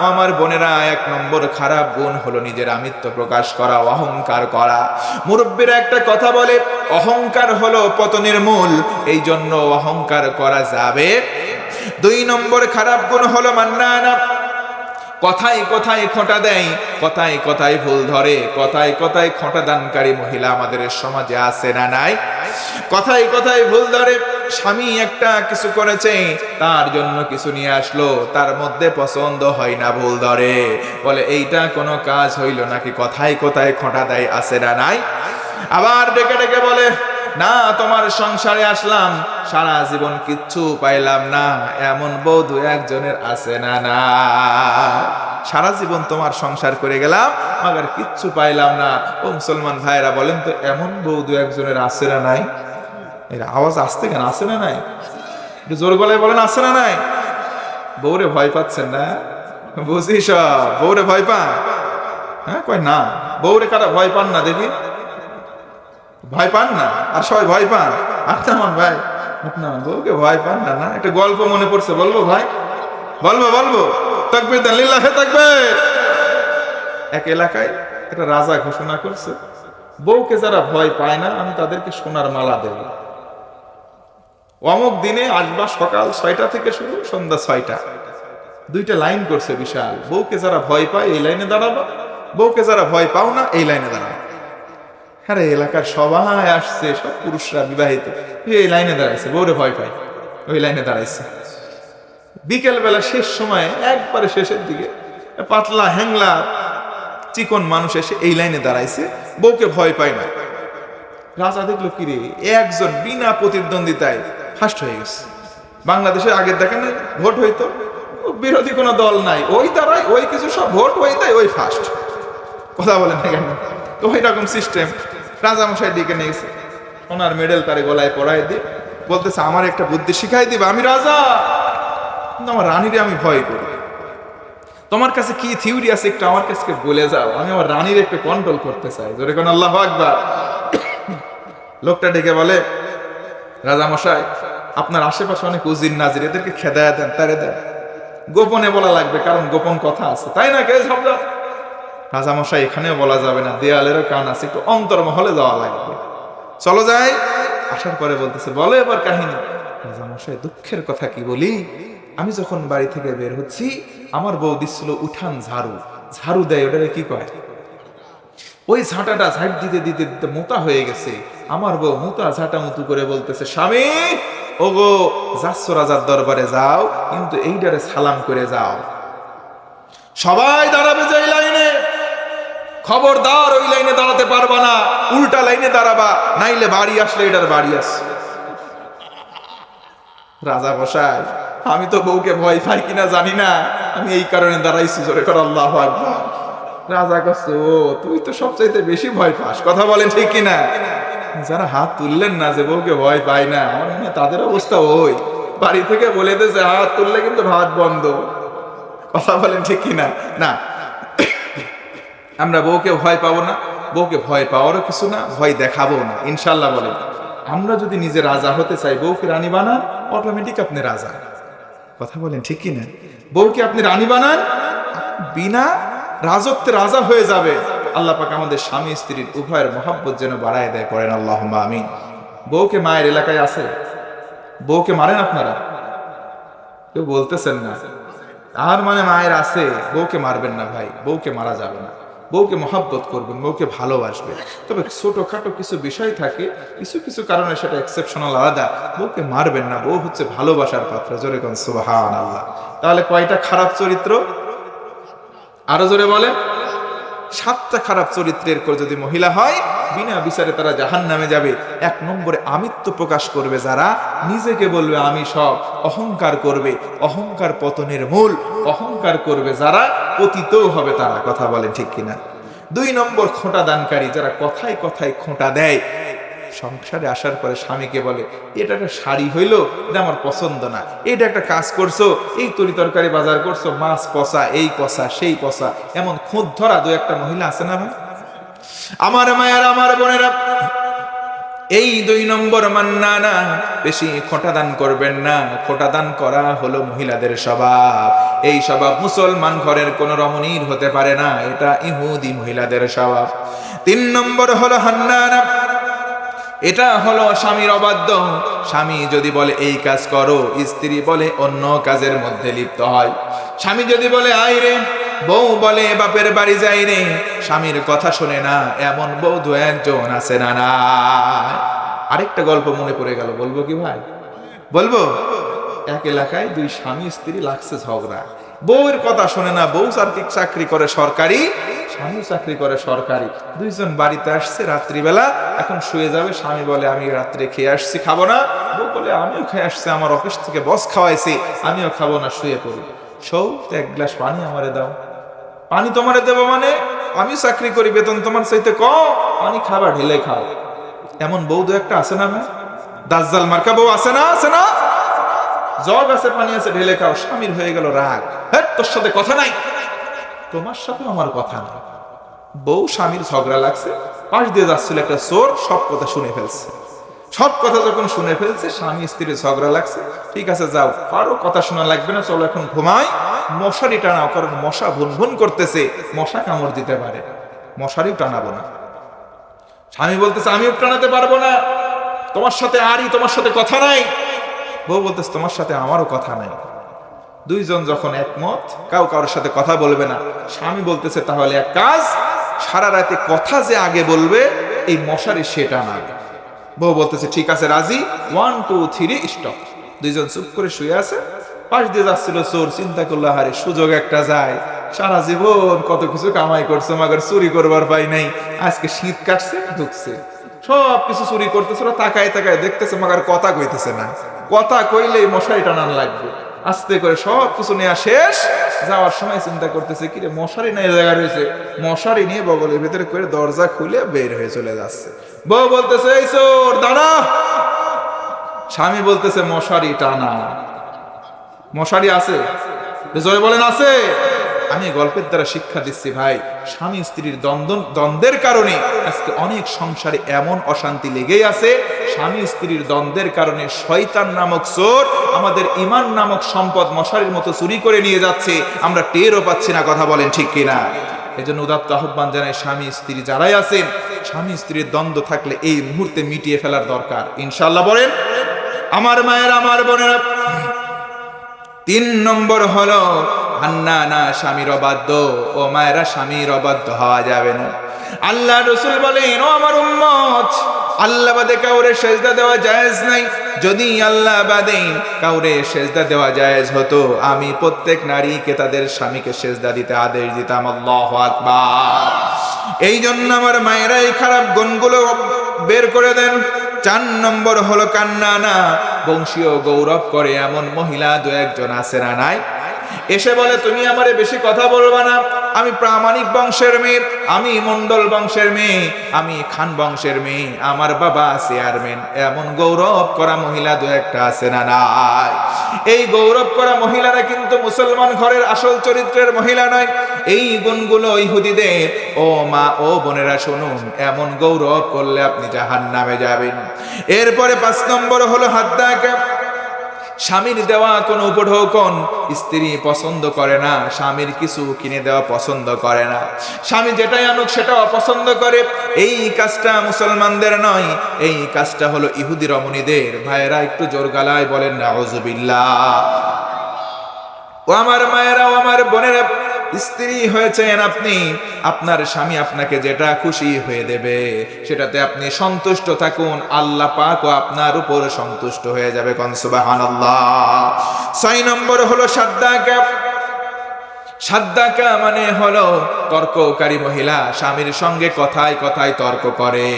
ও আমার বোনেরা, 1 নম্বর খারাপ গুণ হলো নিজের আমিত্ব প্রকাশ করা, অহংকার করা। মুরব্বীরা একটা কথা বলে, অহংকার হলো পতনের মূল, এই জন্য অহংকার করা যাবে। 2 নম্বর খারাপ গুণ হলো মান্নানা। কথায় কথায় খোঁটা দেয়, কথায় কথায় ভুল ধরে, কথায় কথায় খোঁটা দানকারী মহিলা আমাদের সমাজে আছে না নাই? কথায় কথায় ভুল ধরে। স্বামী একটা কিছু করেছে, তার জন্য কিছু নিয়ে আসলো, তার মধ্যে পছন্দ হয় না, ভুল ধরে, বলে এইটা কোনো কাজ হইল নাকি? কথায় কথায় খোঁটা দেয়, আছে না নাই? আবার ডেকে ডেকে বলে, না, তোমার সংসারে আসলাম, সারা জীবন কিচ্ছু পাইলাম না। এমন বউ 2-1 জনের আছে না না? সারা জীবন তোমার সংসার করে গেলাম, মাগার কিচ্ছু পাইলাম না। ও মুসলমান ভাইরা, বলেন তো, এমন বউ 2-1 জনের আছে না নাই? এর আওয়াজ আসতে কেন? আছে না নাই? একটু জোর গলায় বলেন, আছে না নাই? বউরে ভয় পাচ্ছেন না? বুঝি সব বউরে ভয় পান? হ্যাঁ, কয় না। বউরে কারা ভয় পান না দেখি? ভয় পান না? আর সবাই ভয় পান? আচ্ছা আমার ভাই, আপনার বউকে ভয় পান না? না, একটা গল্প মনে পড়ছে, বলবো ভাই? বলবো? তাকবীর দেন, লিল্লাহি তাকবীর। এক এলাকায় একটা রাজা ঘোষণা করছে, বউকে যারা ভয় পায় না, আমি তাদেরকে সোনার মালা দেব। অমুক দিনে আসবা, সকাল 6টা থেকে শুরু, সন্ধ্যা 6টা। 2টা লাইন করছে বিশাল, বউকে যারা ভয় পায় এই লাইনে দাঁড়াবা, বউকে যারা ভয় পাও না এই লাইনে দাঁড়াবা। আরে এলাকার সবাই আসছে, সব পুরুষরা, বিবাহিত, এই লাইনে দাঁড়াইছে, বউরে ভয় পায়, ওই লাইনে দাঁড়াইছে। বিকেল বেলা শেষ সময়ে, একবারে শেষের দিকে, পাতলা হ্যাংলা চিকন মানুষ এসে এই লাইনে দাঁড়াইছে, বউকে ভয় পায় না। রাজা দেখলো, কিরে, একজন বিনা প্রতিদ্বন্দ্বিতায় ফার্স্ট হয়ে গেছে। বাংলাদেশে আগের দেখেন না, ভোট হইতো, বিরোধী কোনো দল নাই, ওই দাঁড়ায়, ওই কিছু সব ভোট হয়ে দেয়, ওই ফার্স্ট। কথা বলেন না কেন? তো ওই রকম সিস্টেম। রাজামশাই দিকে নিয়েছে, সোনার মেডেল তারে গলায় পরাই দিয়ে বলতেছে, আমার একটা বুদ্ধি শিখাই দিবা, আমি রাজা, কিন্তু আমার রানীরে আমি ভয় করি। তোমার কাছে কি থিওরি আছে একটু আমার কাছে বলে যাও, আমি আমার রানীর একটু কন্ট্রোল করতে চাই। জোরে কোন আল্লাহু আকবার। লোকটা ডেকে বলে, রাজামশাই, আপনার আশেপাশে অনেক উজির নাজির, এদেরকে খেদায়া দেন, তারে দেন। গোপনে বলা লাগবে, কারণ গোপন কথা আছে, তাই না? কে সব রাজামশাই, এখানেও বলা যাবে না, দেয়ালেরও কান আছে, একটু অন্তর্মহলে যাওয়া লাগবে। চলো যাই। আসার পরে বলতেছে, বলো এবার কাহিনী। রাজামশাই, দুঃখের কথা কি বলি, আমি যখন বাড়ি থেকে বের হচ্ছি, আমার বউ দিচ্ছিল উঠান ঝাড়ু, ঝাড়ু দেয়, ওটারে কি কয়, ওই ঝাঁটাটা ঝাঁট দিতে দিতে দিতে মোটা হয়ে গেছে। আমার বউ মোটা ঝাঁটা মুতু করে বলতেছে, স্বামী, ওগো, যাচ্ছ রাজার দরবারে যাও, কিন্তু এইটারে সালাম করে যাও। সবাই দাঁড়াবে যে লাইনে, খবরদার ওই লাইনে দাঁড়াতে পারবা না, উল্টা লাইনে দাঁড়াবা, নাইলে বাড়ি আসলে এটার বাড়ি আস। রাজা বসায়, আমি তো বউকে ভয় পাই কিনা জানি না, আমি এই কারণে দাঁড়াইছি। জোরে কর আল্লাহু আকবার। রাজা কাছে, ও, তুই তো সবচাইতে বেশি ভয় পাস। কথা বলেন ঠিক কিনা? যারা হাত তুললেন না, যে বউকে ভয় পায় না, আমার মনে হয় তাদের অবস্থা ওই, বাড়ি থেকে বলে দিয়েছে হাত তুললে কিন্তু ভাত বন্ধ। কথা বলেন ঠিক কিনা? না, আমরা বউকে ভয় পাবো না, বউকে ভয় পাওয়ারও কিছু না, ভয় দেখাবো না, ইনশাল্লাহ। বলেন, আমরা যদি নিজে রাজা হতে চাই, বউকে রানী বানান, অটোমেটিক আপনি রাজা। কথা বলেন ঠিক কিনা? বউকে আপনি রানী বানান, বিনা রাজত্বে রাজা হয়ে যাবে। আল্লাহ পাক আমাদের স্বামী স্ত্রীর উভয়ের মহব্বত যেন বাড়ায় দেয়, পড়েন আল্লাহুম্মা আমিন। বউকে মায়ের এলাকায় আছে, বউকে মারেন আপনারা? কেউ বলতেছেন না। আর মানে মায়ের আছে, বউকে মারবেন না ভাই, বউকে মারা যাবে না। বউকে মহব্বত করবেন, বউকে ভালোবাসবেন। তবে ছোটখাটো কিছু বিষয় থাকে, কিছু কিছু কারণে সেটা এক্সেপশনাল, আলাদা। বউকে মারবেন না, বউ হচ্ছে ভালোবাসার পাত্র। জোরে কোন সুবহানাল্লাহ। তাহলে কয়টা খারাপ চরিত্র? আরো জোরে বলেন। 7টা খারাপ চরিত্রের যদি মহিলা হয়, বিনা বিচারে তারা জাহান্নামে যাবে। 1 নম্বরে আমিত্ব প্রকাশ করবে যারা, নিজেকে বলবে আমি সব, অহংকার করবে, অহংকার পতনের মূল। অহংকার করবে যারা, পতিতও হবে তারা। কথা বলেন ঠিক কিনা? 2 নম্বর খোঁটা দানকারী, যারা কথায় কথায় খোঁটা দেয়। সংসারে আসার পরে স্বামীকে বলে, এটা একটা শাড়ি হইলো, এটা আমার পছন্দ না। এটা একটা কাজ করছো, এই তরি তরকারি বাজার করছো, মাছ পচা, এই পচা সেই পচা। এমন খুঁত ধরা 2-1টা মহিলা আছে না ভাই? আমার মায়ের, আমার বোনেরা, এই 2 নম্বর মান্নানা, বেশি খোঁটা দান করবেন না। খোঁটা দান করা হলো মহিলাদের স্বভাব। এই স্বভাব মুসলমান ঘরের কোন রমণীর হতে পারে না, এটা ইহুদি মহিলাদের স্বভাব। 3 নম্বর হলো হান্নানা, এটা হলো স্বামীর অবাধ্য। স্বামী যদি বলে এই কাজ করো, স্ত্রী বলে অন্য কাজের মধ্যে লিপ্ত হয়। স্বামী যদি বলে আই রে, বউ বলে বাপের বাড়ি যাই রে। স্বামীর কথা শোনে না, এমন বউ 2-1 আছে না? না। আরেকটা গল্প মনে পড়ে গেল, বলবো কি ভাই? বলবো। এক এলাকায় 2 স্বামী স্ত্রী লাগছে ঝগড়া। বউয়ের কথা শোনে না, বউ চাকরি করে সরকারি, স্বামী চাকরি করে সরকারি। 2 জন বাড়িতে আসছে রাত্রিবেলা, এখন শুয়ে যাবে। স্বামী বলে আমি রাত্রে খেয়ে আসছি, খাবো না। বউ বলে আমিও খেয়ে আসছি, আমার অফিস থেকে বস খাওয়াইছি, আমিও খাবো না, শুয়ে পড়ি। সৌ 1 গ্লাস পানি আমারে দাও। পানি তোমারে দেবো মানে? আমি চাকরি করি, বেতন তোমার চাইতে কম, পানি খাবা, ঢেলে খাও। এমন বউ 2-1টা আছে না ভাই? দাজ্জাল মার্কা বউ আছে না? আছে না? জগ আছে, পানি আছে, ঢেলে খাও। স্বামীর হয়ে গেল রাগ, হ্যাঁ তোর সাথে কথা নাই, তোমার সাথে আমার কথা নাই। বউ স্বামীর ঝগড়া লাগছে, পাশ দিয়ে যাচ্ছিল একটা চোর, সব কথা শুনে ফেলছে। সব কথা যখন শুনে ফেলছে, স্বামী স্ত্রীর ঝগড়া লাগছে, ঠিক আছে যাও, কারো কথা শোনা লাগবে না, চলো এখন ঘুমাই। মশারি টানাও, কারণ মশা ভুন ভুন করতেছে, মশা কামড় দিতে পারে, মশারিও টানাবো না। স্বামী বলতেছে আমিও টানাতে পারবো না, তোমার সাথে আরই, তোমার সাথে কথা নাই। বউ বলতেছে তোমার সাথে আমারও কথা নাই। 2 জন যখন একমত, কারোর সাথে কথা বলবে না। স্বামী বলতেছে তাহলে এক কাজ, সারা রাতে কথা যে আগে বলবে, এই মশারি সেটা না। বউ বলতেছে ঠিক আছে রাজি, 1 2 3 স্টপ। 2 জন চুপ করে শুয়ে আছে। পাশ দিয়ে যাচ্ছিল চোর, চিন্তা করলো হারে সুযোগ একটা যায়, সারা জীবন কত কিছু কামাই করছে, মাগার চুরি করবার পাই নাই, আজকে শীত কাটছে, ঢুকছে, সব কিছু চুরি করতেছে। তাকায় তাকায় দেখতেছে, মাগার কথা কইতেছে না। কথা কইলেই মশারি টানান লাগবে। আস্তে করে সব কিছু নেওয়া শেষ, যাওয়ার সময় চিন্তা করতেছে কিরে মশারি নাই জায়গা রয়েছে, মশারি নিয়ে বগলের ভেতরে করে দরজা খুলে বের হয়ে চলে যাচ্ছে। বউ বলতেছে এই চোর দাঁড়া। স্বামী বলতেছে মশারি টানা। মশারি আছে? জয় বলেন আছে। আমি গল্পের দ্বারা শিক্ষা দিচ্ছি ভাই, স্বামী স্ত্রীর দ্বন্দ্বের কারণে আজকে অনেক সংসারে এমন অশান্তি লেগেই আছে। স্বামী স্ত্রীর দ্বন্দ্বের কারণে শয়তান নামক চোর আমাদের ঈমান নামক সম্পদ মশারির মতো চুরি করে নিয়ে যাচ্ছে, আমরা টেরও পাচ্ছি না। কথা বলেন ঠিক কিনা? এজন্য উদাত্ত আহ্বান জানাই, স্বামী স্ত্রী যারাই আছেন, স্বামী স্ত্রীর দ্বন্দ্ব থাকলে এই মুহূর্তে মিটিয়ে ফেলার দরকার, ইনশাআল্লাহ। বলেন আমার মায়ের, আমার বোনেরা, 3 নম্বর হলো হান্নানা, স্বামীর অবাধ্য। ও মায়েরা, স্বামীর অবাধ্য হওয়া যাবে না। আল্লাহ রাসূল বলেন, ও আমার উম্মত, আল্লাহ বাদে কাউরে সেজদা দেওয়া জায়েজ নাই। যদি আল্লাহ বাদে কাউরে সেজদা দেওয়া জায়েজ হতো, আমি প্রত্যেক নারীকে তাদের স্বামীকে সেজদা দিতে আদেশ দিতাম। আল্লাহু আকবার। এই জন্য আমার মায়েরা এই খারাপ গুণগুলো বের করে দেন। 4 নম্বর হলো কান্নানা, বংশীয় গৌরব করে এমন মহিলা 2-1 জন আছে না নাই? এসে বলে তুমি আমারে বেশি কথা বলবা না, আমি প্রামাণিক বংশের মেয়ে, আমি মন্ডল বংশের মেয়ে, আমি খান বংশের মেয়ে, আমার বাবা চেয়ারম্যান। এমন গৌরব করা মহিলা 2-1টা আছে না নাই? এই গৌরব করা মহিলারা কিন্তু মুসলমান ঘরের আসল চরিত্রের মহিলা নয়। এই গুণগুলো ইহুদিদের। ও মা, ও বোনেরা শুনুন, এমন গৌরব করলে আপনি জাহান্নামে যাবেন। এরপরে 5 নম্বর হলো হাদ্দাকা, স্বামীর দেওয়া কোনো উপঢৌকন স্ত্রী পছন্দ করে না, স্বামীর কিছু কিনে দেওয়া পছন্দ করে না, স্বামী যেটাই আনুক সেটা অপছন্দ করে। এই কাজটা মুসলমানদের নয়, এই কাজটা হলো ইহুদি রমণীদের। ভাইয়েরা একটু জোর গলায় বলেন নাউজুবিল্লাহ। ও আমার মায়েরা, ও আমার বোনেরা, স্ত্রী হয়েছেন আপনি, আপনার স্বামী আপনাকে যেটা খুশি হয়ে দেবে সেটাতে আপনি সন্তুষ্ট থাকুন, আল্লাহ পাকও আপনার উপর সন্তুষ্ট হয়ে যাবে। কোন সুবহানাল্লাহ। 6 নম্বর হলো সাদ্দাকা। সাদ্দাকা মানে হলো তর্ককারী মহিলা, স্বামীর সঙ্গে কথায় কথায় তর্ক করে।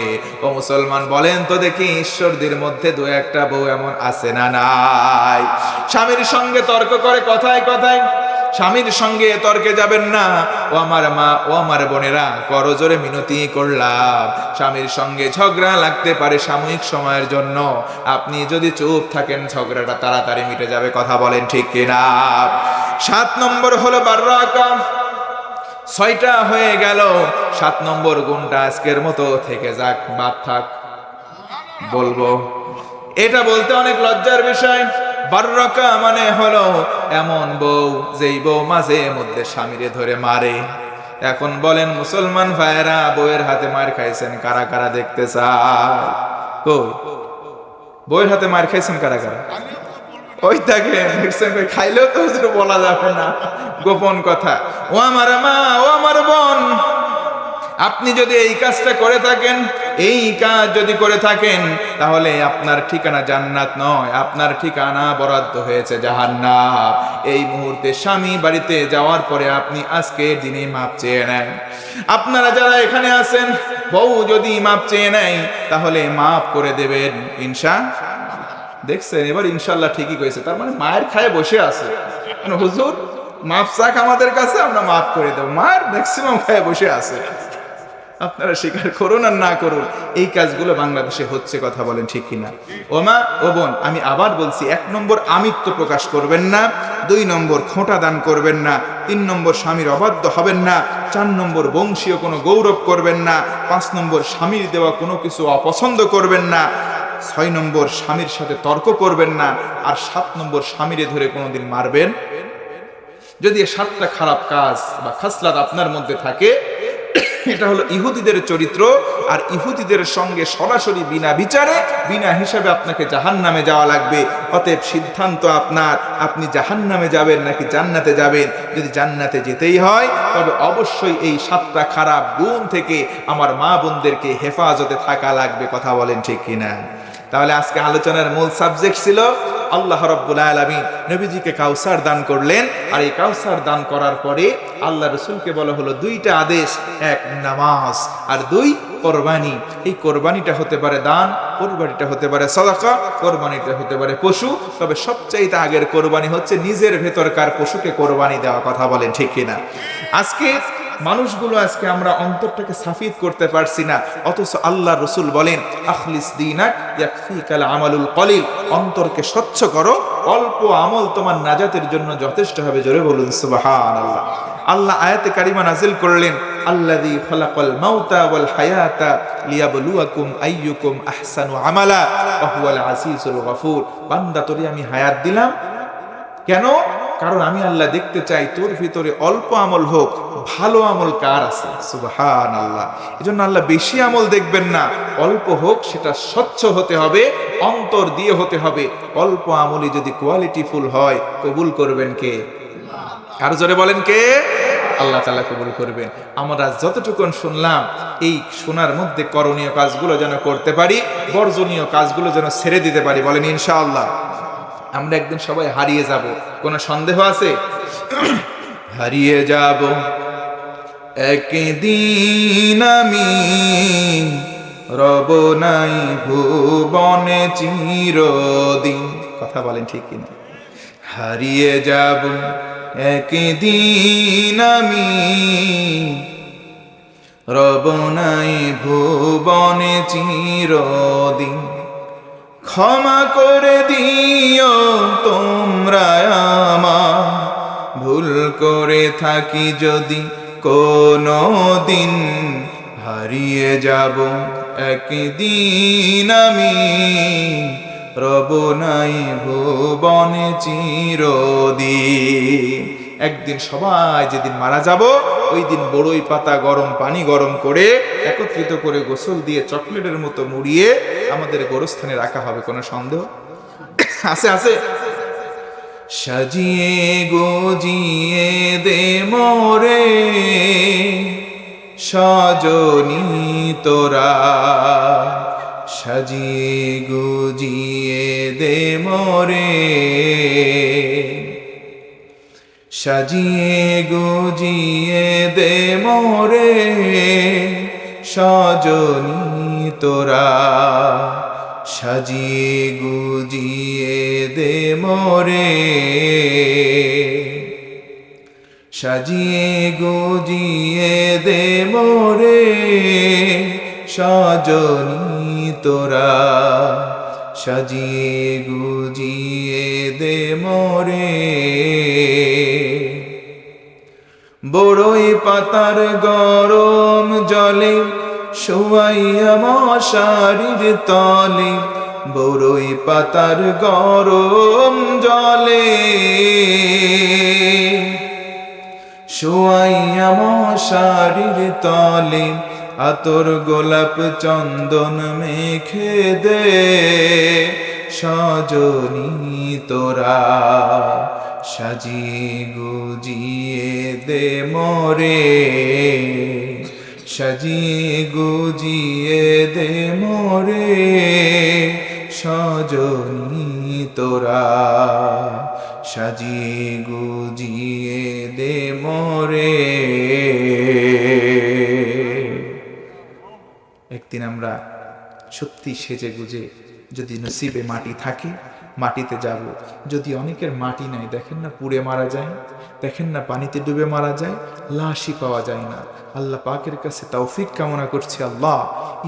ও মুসলমান বলেন তো দেখি, ঈশ্বরদের মধ্যে দু একটা বউ এমন আছে না নাই? স্বামীর সঙ্গে তর্ক করে কথায় কথায়। স্বামীর সঙ্গে তর্কে যাবেন না। ও আমার মা, ও আমার বোনেরা, করজোরে মিনতি করলাম, স্বামীর সঙ্গে ঝগড়া লাগতে পারে সাময়িক সময়ের জন্য, আপনি যদি চুপ থাকেন ঝগড়াটা তাড়াতাড়ি মিটে যাবে। কথা বলেন ঠিক কিনা? 7 নম্বর হলো বাররাকা। 6টা হয়ে গেল, 7 নম্বর গুণটা আজকের মতো থেকে যাক, বাদ থাক, বলবো। এটা বলতে অনেক লজ্জার বিষয়। বাররাকা মানে হলো এমন বউ, যেই বউ মাঝে মধ্যে স্বামীরে ধরে মারে। এখন বলেন মুসলমান ভাইয়েরা, বউয়ের হাতে মার খাইছেন কারা কারা দেখতে চায়? কই বউয়ের হাতে মার খাইছেন কারা কারা? ওই থাকে খাইলেও তো বলা যাবে না, গোপন কথা। ও আমার মা, ও আমার বোন, আপনি যদি এই কাজটা করে থাকেন, এই কাজ যদি করে থাকেন, তাহলে আপনার ঠিকানা জান্নাত নয়, আপনার ঠিকানা বরাদ্দ হয়েছে জাহান্নাম। এই মুহূর্তে স্বামী বাড়িতে যাওয়ার পরে আপনি আজকের দিনে মাপ চেয়ে নেন। আপনারা যারা এখানে আছেন, বউ যদি মাপ চেয়ে নেয় তাহলে মাফ করে দেবেন ইনশাআল্লাহ। দেখছেন, এবার ইনশাআল্লাহ ঠিকই কইছে। তার মানে মায়ের খায় বসে আছে, হুজুর মাফ চাক আমাদের কাছে, আমরা মাফ করে দেব। মায়ের ম্যাক্সিমাম খায় বসে আছে। আপনারা স্বীকার করুন আর না করুন, এই কাজগুলো বাংলাদেশে হচ্ছে। কথা বলেন ঠিক কিনা? ও মা, ও বোন, আমি আবার বলছি, 1 নম্বর আমিত্ব প্রকাশ করবেন না, 2 নম্বর খোঁটা দান করবেন না, 3 নম্বর স্বামীর অবাধ্য হবেন না, 4 নম্বর বংশীয় কোনো গৌরব করবেন না, 5 নম্বর স্বামীর দেওয়া কোনো কিছু অপছন্দ করবেন না, 6 নম্বর স্বামীর সাথে তর্ক করবেন না, আর 7 নম্বর স্বামীরে ধরে কোনোদিন মারবেন। যদি 7টা খারাপ কাজ বা খাসলাত আপনার মধ্যে থাকে, এটা হলো ইহুদিদের চরিত্র। আর ইহুদিদের সঙ্গে সরাসরি বিনা বিচারে, বিনা হিসাবে আপনাকে জাহান্নামে যাওয়া লাগবে। অতএব সিদ্ধান্ত আপনার, আপনি জাহান্নামে যাবেন নাকি জান্নাতে যাবেন। যদি জান্নাতে যেতেই হয় তবে অবশ্যই এই 7টা খারাপ গুণ থেকে আমার মা বোনদেরকে হেফাজতে থাকা লাগবে। কথা বলেন ঠিক কিনা? তাহলে আজকে আলোচনার মূল সাবজেক্ট ছিল আল্লাহ রাব্বুল আলামিন নবীজিকে কাউসার দান করলেন, আর এই কাউসার দান করার পরে আল্লাহ রাসূলকে বলা হলো 2টা আদেশ, 1 নামাজ আর 2 কোরবানি। এই কোরবানিটা হতে পারে দান, কোরবানিটা হতে পারে সাদাকা, কোরবানিটা হতে পারে পশু, তবে সবচাইতে আগের কোরবানি হচ্ছে নিজের ভেতরকার পশুকে কোরবানি দেওয়া। কথা বলেন ঠিক কিনা? আজকে মানুষগুলো, আজকে আমরা অন্তরটাকে সাফিদ করতে পারছি না, অথচ আল্লাহ রসুল বলেন আখলিস দীনাক ইয়াকফিকাল আমালুল কলিল, অন্তরকে স্বচ্ছ করো, অল্প আমল তোমার নাজাতের জন্য যথেষ্ট হবে। জোরে বলুন সুবহানাল্লাহ। আল্লাহ আয়াতে কারিমা নাজিল করলেন আল্লাযী খালাকাল মাউতা ওয়াল হায়াতা লিয়াবলুয়াকুম আইয়ুকুম আহসানু আমালা ওয়া হুয়াল আজিজুল গফুর। বান্দা, তোরে আমি হায়াত দিলাম কেন? কারণ আমি আল্লাহ দেখতে চাই তোর ভিতরে অল্প আমল হোক, ভালো আমল কার আছে। সুবহানাল্লাহ। এজন্য আল্লাহ বেশি আমল দেখবেন না, অল্প হোক, সেটা স্বচ্ছ হতে হবে, অন্তর দিয়ে হতে হবে। অল্প আমলই যদি কোয়ালিটিফুল হয়, কবুল করবেন কে? আর জোরে বলেন কে? আল্লাহ তাআলা কবুল করবেন। আমরা যতটুকুন শুনলাম, এই শোনার মধ্যে করণীয় কাজগুলো যেন করতে পারি, বর্জনীয় কাজগুলো যেন ছেড়ে দিতে পারি। বলেন ইনশাআল্লাহ। আমরা একদিন সবাই হারিয়ে যাব, কোনো সন্দেহ আছে? হারিয়ে যাব একদিন আমি, রব নাই ভুবনে চিরদিন। কথা বলেন ঠিক কিনা? হারিয়ে যাব একদিন আমি, রব নাই ভুবনে চিরদিন। ক্ষমা করে দিও তোমরা আমার, ভুল করে থাকি যদি কোনো দিন। হারিয়ে যাব একদিন আমি, রব নাই ভুবনে চিরদিন। একদিন সবাই যেদিন মারা যাব, ওই দিন বড়ই পাতা গরম পানি গরম করে একত্রিত করে গোসল দিয়ে চকলেটের মতো মুড়িয়ে আমাদের গোরস্থানে রাখা হবে, কোনো সন্দেহ আছে? আছে। সাজিয়ে গজিয়ে দে মোরে সজনী তোরা, সাজিয়ে গুজিয়ে দে মোরে, সাজিয়ে গুজিয়ে দে মোরে সজনী তোরা, সাজিয়ে গুজিয়ে দে মোরে, সাজিয়ে গুজিয়ে দে মোরে সজনী তোরা, সাজিয়ে গুজিয়ে দে মোরে। বড়ই পাতার গরম জলে শোয়াইয়া মশারির তলে, বড়ই পাতার গরম জলে শোয়াইয়া মশারির তলে, আতর গোলাপ চন্দন মেখে দে সজনী তোরা, সাজিয়ে গুজিয়ে দে মোরে, সাজিয়ে গুজিয়ে দে মোরে সজনী তোরা, সাজিয়ে গুজিয়ে দে মোরে। একদিন আমরা সত্যি সেজে গুজে, যদি নসিবে মাটি থাকে মাটিতে যাব। যদি অনেকের মাটি নাই, দেখেন না পুড়ে মারা যায়, দেখেন না পানিতে ডুবে মারা যায়, লাশই পাওয়া যায় না। আল্লাহ পাকের কাছে তৌফিক কামনা করছি, আল্লাহ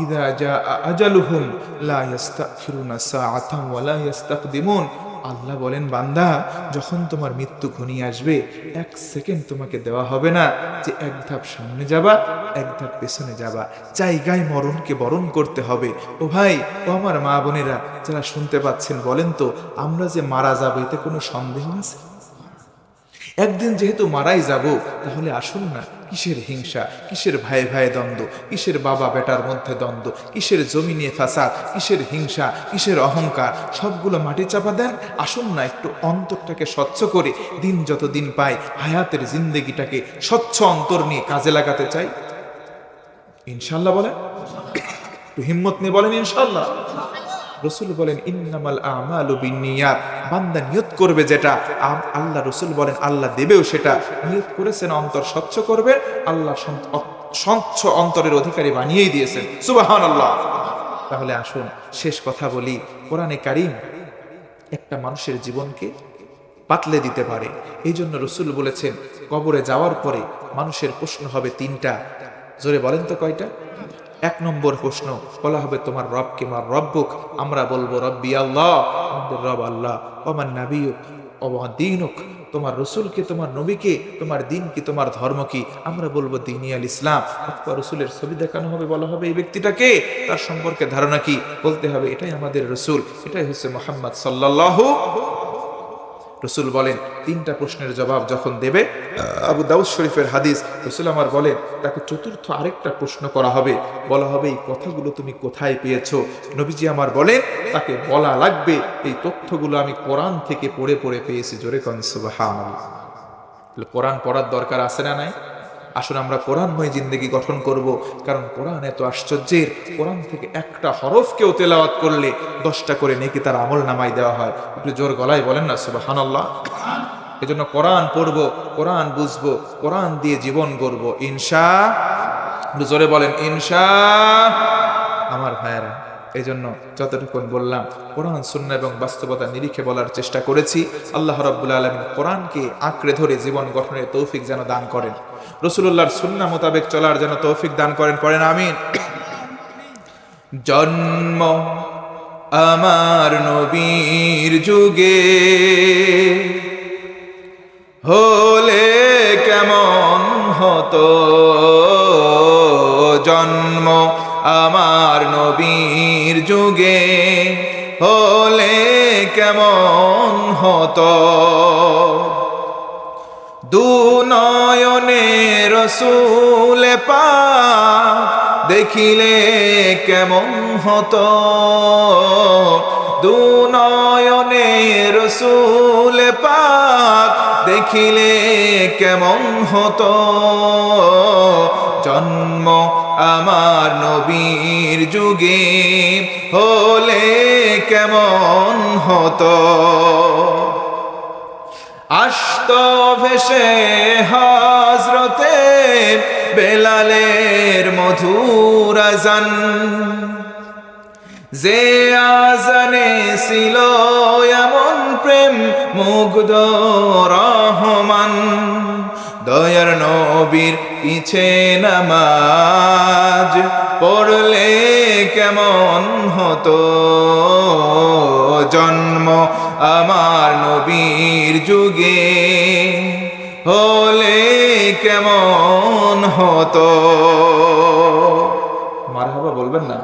ইযা জাআ আজালুহুম লা ইস্তাখিরুনা সাআতান ওয়া লা ইস্তাকদিমুন। আল্লাহ বলেন, বান্দা যখন তোমার মৃত্যু ঘনিয়ে আসবে, এক সেকেন্ড তোমাকে দেওয়া হবে না যে এক ধাপ সামনে যাবা এক ধাপ পেছনে যাবা, জায়গায় মরণকে বরণ করতে হবে। ও ভাই, ও আমার মা বোনেরা যারা শুনতে পাচ্ছেন, বলেন তো আমরা যে মারা যাবো এতে কোনো সন্দেহ আছে? একদিন যেহেতু মারাই যাব, তাহলে আসুন না, কিসের হিংসা, কিসের ভাই ভাই দ্বন্দ্ব, কিসের বাবা বেটার মধ্যে দ্বন্দ্ব, কিসের জমি নিয়ে ফাসাদ, কিসের হিংসা, কিসের অহংকার, সবগুলো মাটি চাপা দেন। আসুন না একটু অন্তরটাকে স্বচ্ছ করে, দিন যত দিন পাই হায়াতের জিন্দেগিটাকে স্বচ্ছ অন্তর নিয়ে কাজে লাগাতে চাই। ইনশাল্লাহ বলেন, একটু হিম্মত নিয়ে বলেন ইনশাল্লাহ। রসুল বলেন, ইন্নামাল আমালু বিন্নিয়াত, বান্দা নিয়ত করবে যেটা, আল্লাহ রসুল বলেন আল্লাহ দেবেও সেটা। নিয়ত করেছেন অন্তর স্বচ্ছ করবে, আল্লাহ স্বচ্ছ অন্তরের অধিকারী বানিয়েই দিয়েছেন, সুবহানাল্লাহ। তাহলে আসুন শেষ কথা বলি, কোরআনে কারীম একটা মানুষের জীবনকে পাতলে দিতে পারে। এই জন্য রসুল বলেছেন, কবরে যাওয়ার পরে মানুষের প্রশ্ন হবে তিনটা। জোরে বলেন তো কয়টা? এক নম্বর প্রশ্ন বলা হবে, তোমার রব কে? মার রব্বুক, আমরা বলবো রব্বি আল্লাহ, আমাদের রব আল্লাহ। ওমান নাবিয়ুক ওমা দীনুক, তোমার রসুল কে, তোমার নবী কে, তোমার দিন কি, তোমার ধর্ম কি? আমরা বলবো দীনি আল ইসলাম। অথবা রসুলের ছবি দেখানো হবে, বলা হবে এই ব্যক্তিটাকে, তার সম্পর্কে ধারণা কি, বলতে হবে এটাই আমাদের রসুল, এটাই হচ্ছে মুহাম্মদ সাল্লাল্লাহু। রসুল বলেন তিনটা প্রশ্নের জবাব যখন দেবে, আবু দাউদ শরীফের হাদিস, রসুল আমার বলেন তাকে চতুর্থ আরেকটা প্রশ্ন করা হবে, বলা হবে এই কথাগুলো তুমি কোথায় পেয়েছো? নবীজি আমার বলেন তাকে বলা লাগবে এই তথ্যগুলো আমি কোরআন থেকে পড়ে পড়ে পেয়েছি। জোরে কোন সুবহানাল্লাহ। কোরআন পড়ার দরকার আছে না নাই? আসুন আমরা কোরআনময় জিন্দেগি গঠন করব, কারণ কোরআন এত আশ্চর্যের। কোরআন থেকে একটা হরফকেও তেলাওয়াত করলে 10টা করে নেকি তার আমল নামায় দেওয়া হয়। একটু জোর গলায় বলেন না সুবহানাল্লাহ। এজন্য কোরআন পড়বো, কোরআন বুঝবো, কোরআন দিয়ে জীবন গড়বো ইনশাআল্লাহ। জোরে বলেন ইনশাআল্লাহ। আমার ভাইয়েরা, এই জন্য যতটুকু বললাম কোরআন সুন্নাহ এবং বাস্তবতা নিরিখে বলার চেষ্টা করেছি। আল্লাহ রাব্বুল আলামিন কোরআনকে আঁকড়ে ধরে জীবন গঠনের তৌফিক যেন দান করেন, রাসূলুল্লাহর সুন্নাহ মোতাবেক চলার যেন তৌফিক দান করেন, পড়েন আমিন। জন্ম আমার নবীর যুগে হলে কেমন হতো, জন্ম আমার নবীর যুগে হলে কেমন হতো। দু নয়নে রসূল পাক দেখিলে কেমন হতো। দু নয়নে রসূল পাক দেখিলে কেমন হতো। জন্ম আমার নবীর যুগে হলে কেমন হতো। আসত ভেসে হযরতে বেলালের মধুর আযান, যে আযানে ছিল এমন প্রেম মুগ্ধ রহমান। দয়ার নবীর পিছে নামাজ পড়লে কেমন হতো। জন্ম আমার নবীর যুগে হলে কেমন হতো। মারহাবা বলবেন না?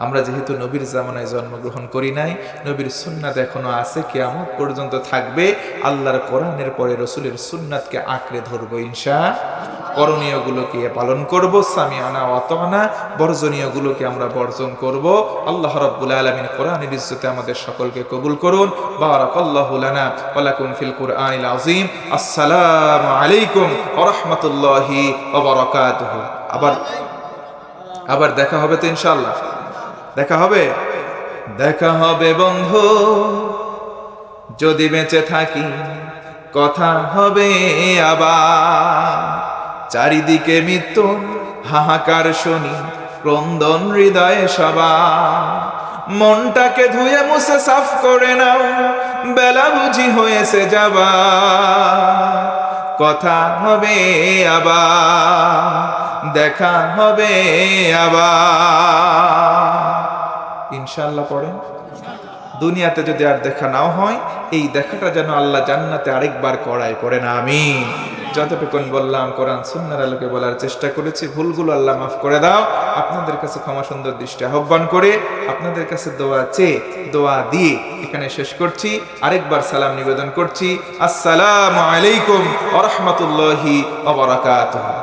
আমরা যেহেতু নবীর জামানায় জন্মগ্রহণ করি নাই, নবীর সুন্নাত এখনো আছে, কিয়ামত পর্যন্ত থাকবে। আল্লাহর কোরআনের পরে রসুলের সুন্নাতকে আঁকড়ে ধরবো ইনশাআল্লাহ। করণীয় গুলোকে পালন করব, সামিআনা ওয়া আতানা, বর্জনীয় গুলোকে আমরা বর্জন করব। আল্লাহ রাব্বুল আলামিন কোরআনের ইজ্জতে আমাদের সকলকে কবুল করুন। বারাকাল্লাহু লানা ওয়া লাকুম ফিল কুরআনিল আযীম। আসসালামু আলাইকুম ওয়া রাহমাতুল্লাহি ওয়া বারাকাতুহু। আবার দেখা হবে তো ইনশাআল্লাহ। দেখা হবে, দেখা হবে বন্ধু, যদি বেঁচে থাকি কথা হবে আবার। চারিদিকে মৃত্যুর হাহাকার শুনি, ক্রন্দন হৃদয়ে সবার। মনটাকে ধুয়ে মুছে সাফ করে নাও, বেলা বুঝি হয়েছে যাবার। কথা হবে আবার, দেখা হবে আবার ইনশাআল্লাহ। পড়েন, দুনিয়াতে যদি আর দেখা নাও হয়, এই দেখাটা যেন আল্লাহ জান্নাতে আরেকবার করায়। পড়েন আমিন। যতটুকুন বললাম কোরআন সুন্নাহর আলোকে বলার চেষ্টা করেছি, ভুলগুলো আল্লাহ মাফ করে দাও। আপনাদের কাছে ক্ষমা সুন্দর দৃষ্টি আহ্বান করে, আপনাদের কাছে দোয়া চেয়ে, দোয়া দিয়ে এখানে শেষ করছি। আরেকবার সালাম নিবেদন করছি। আসসালামু আলাইকুম ওয়া রাহমাতুল্লাহি ওয়া বারাকাতুহু।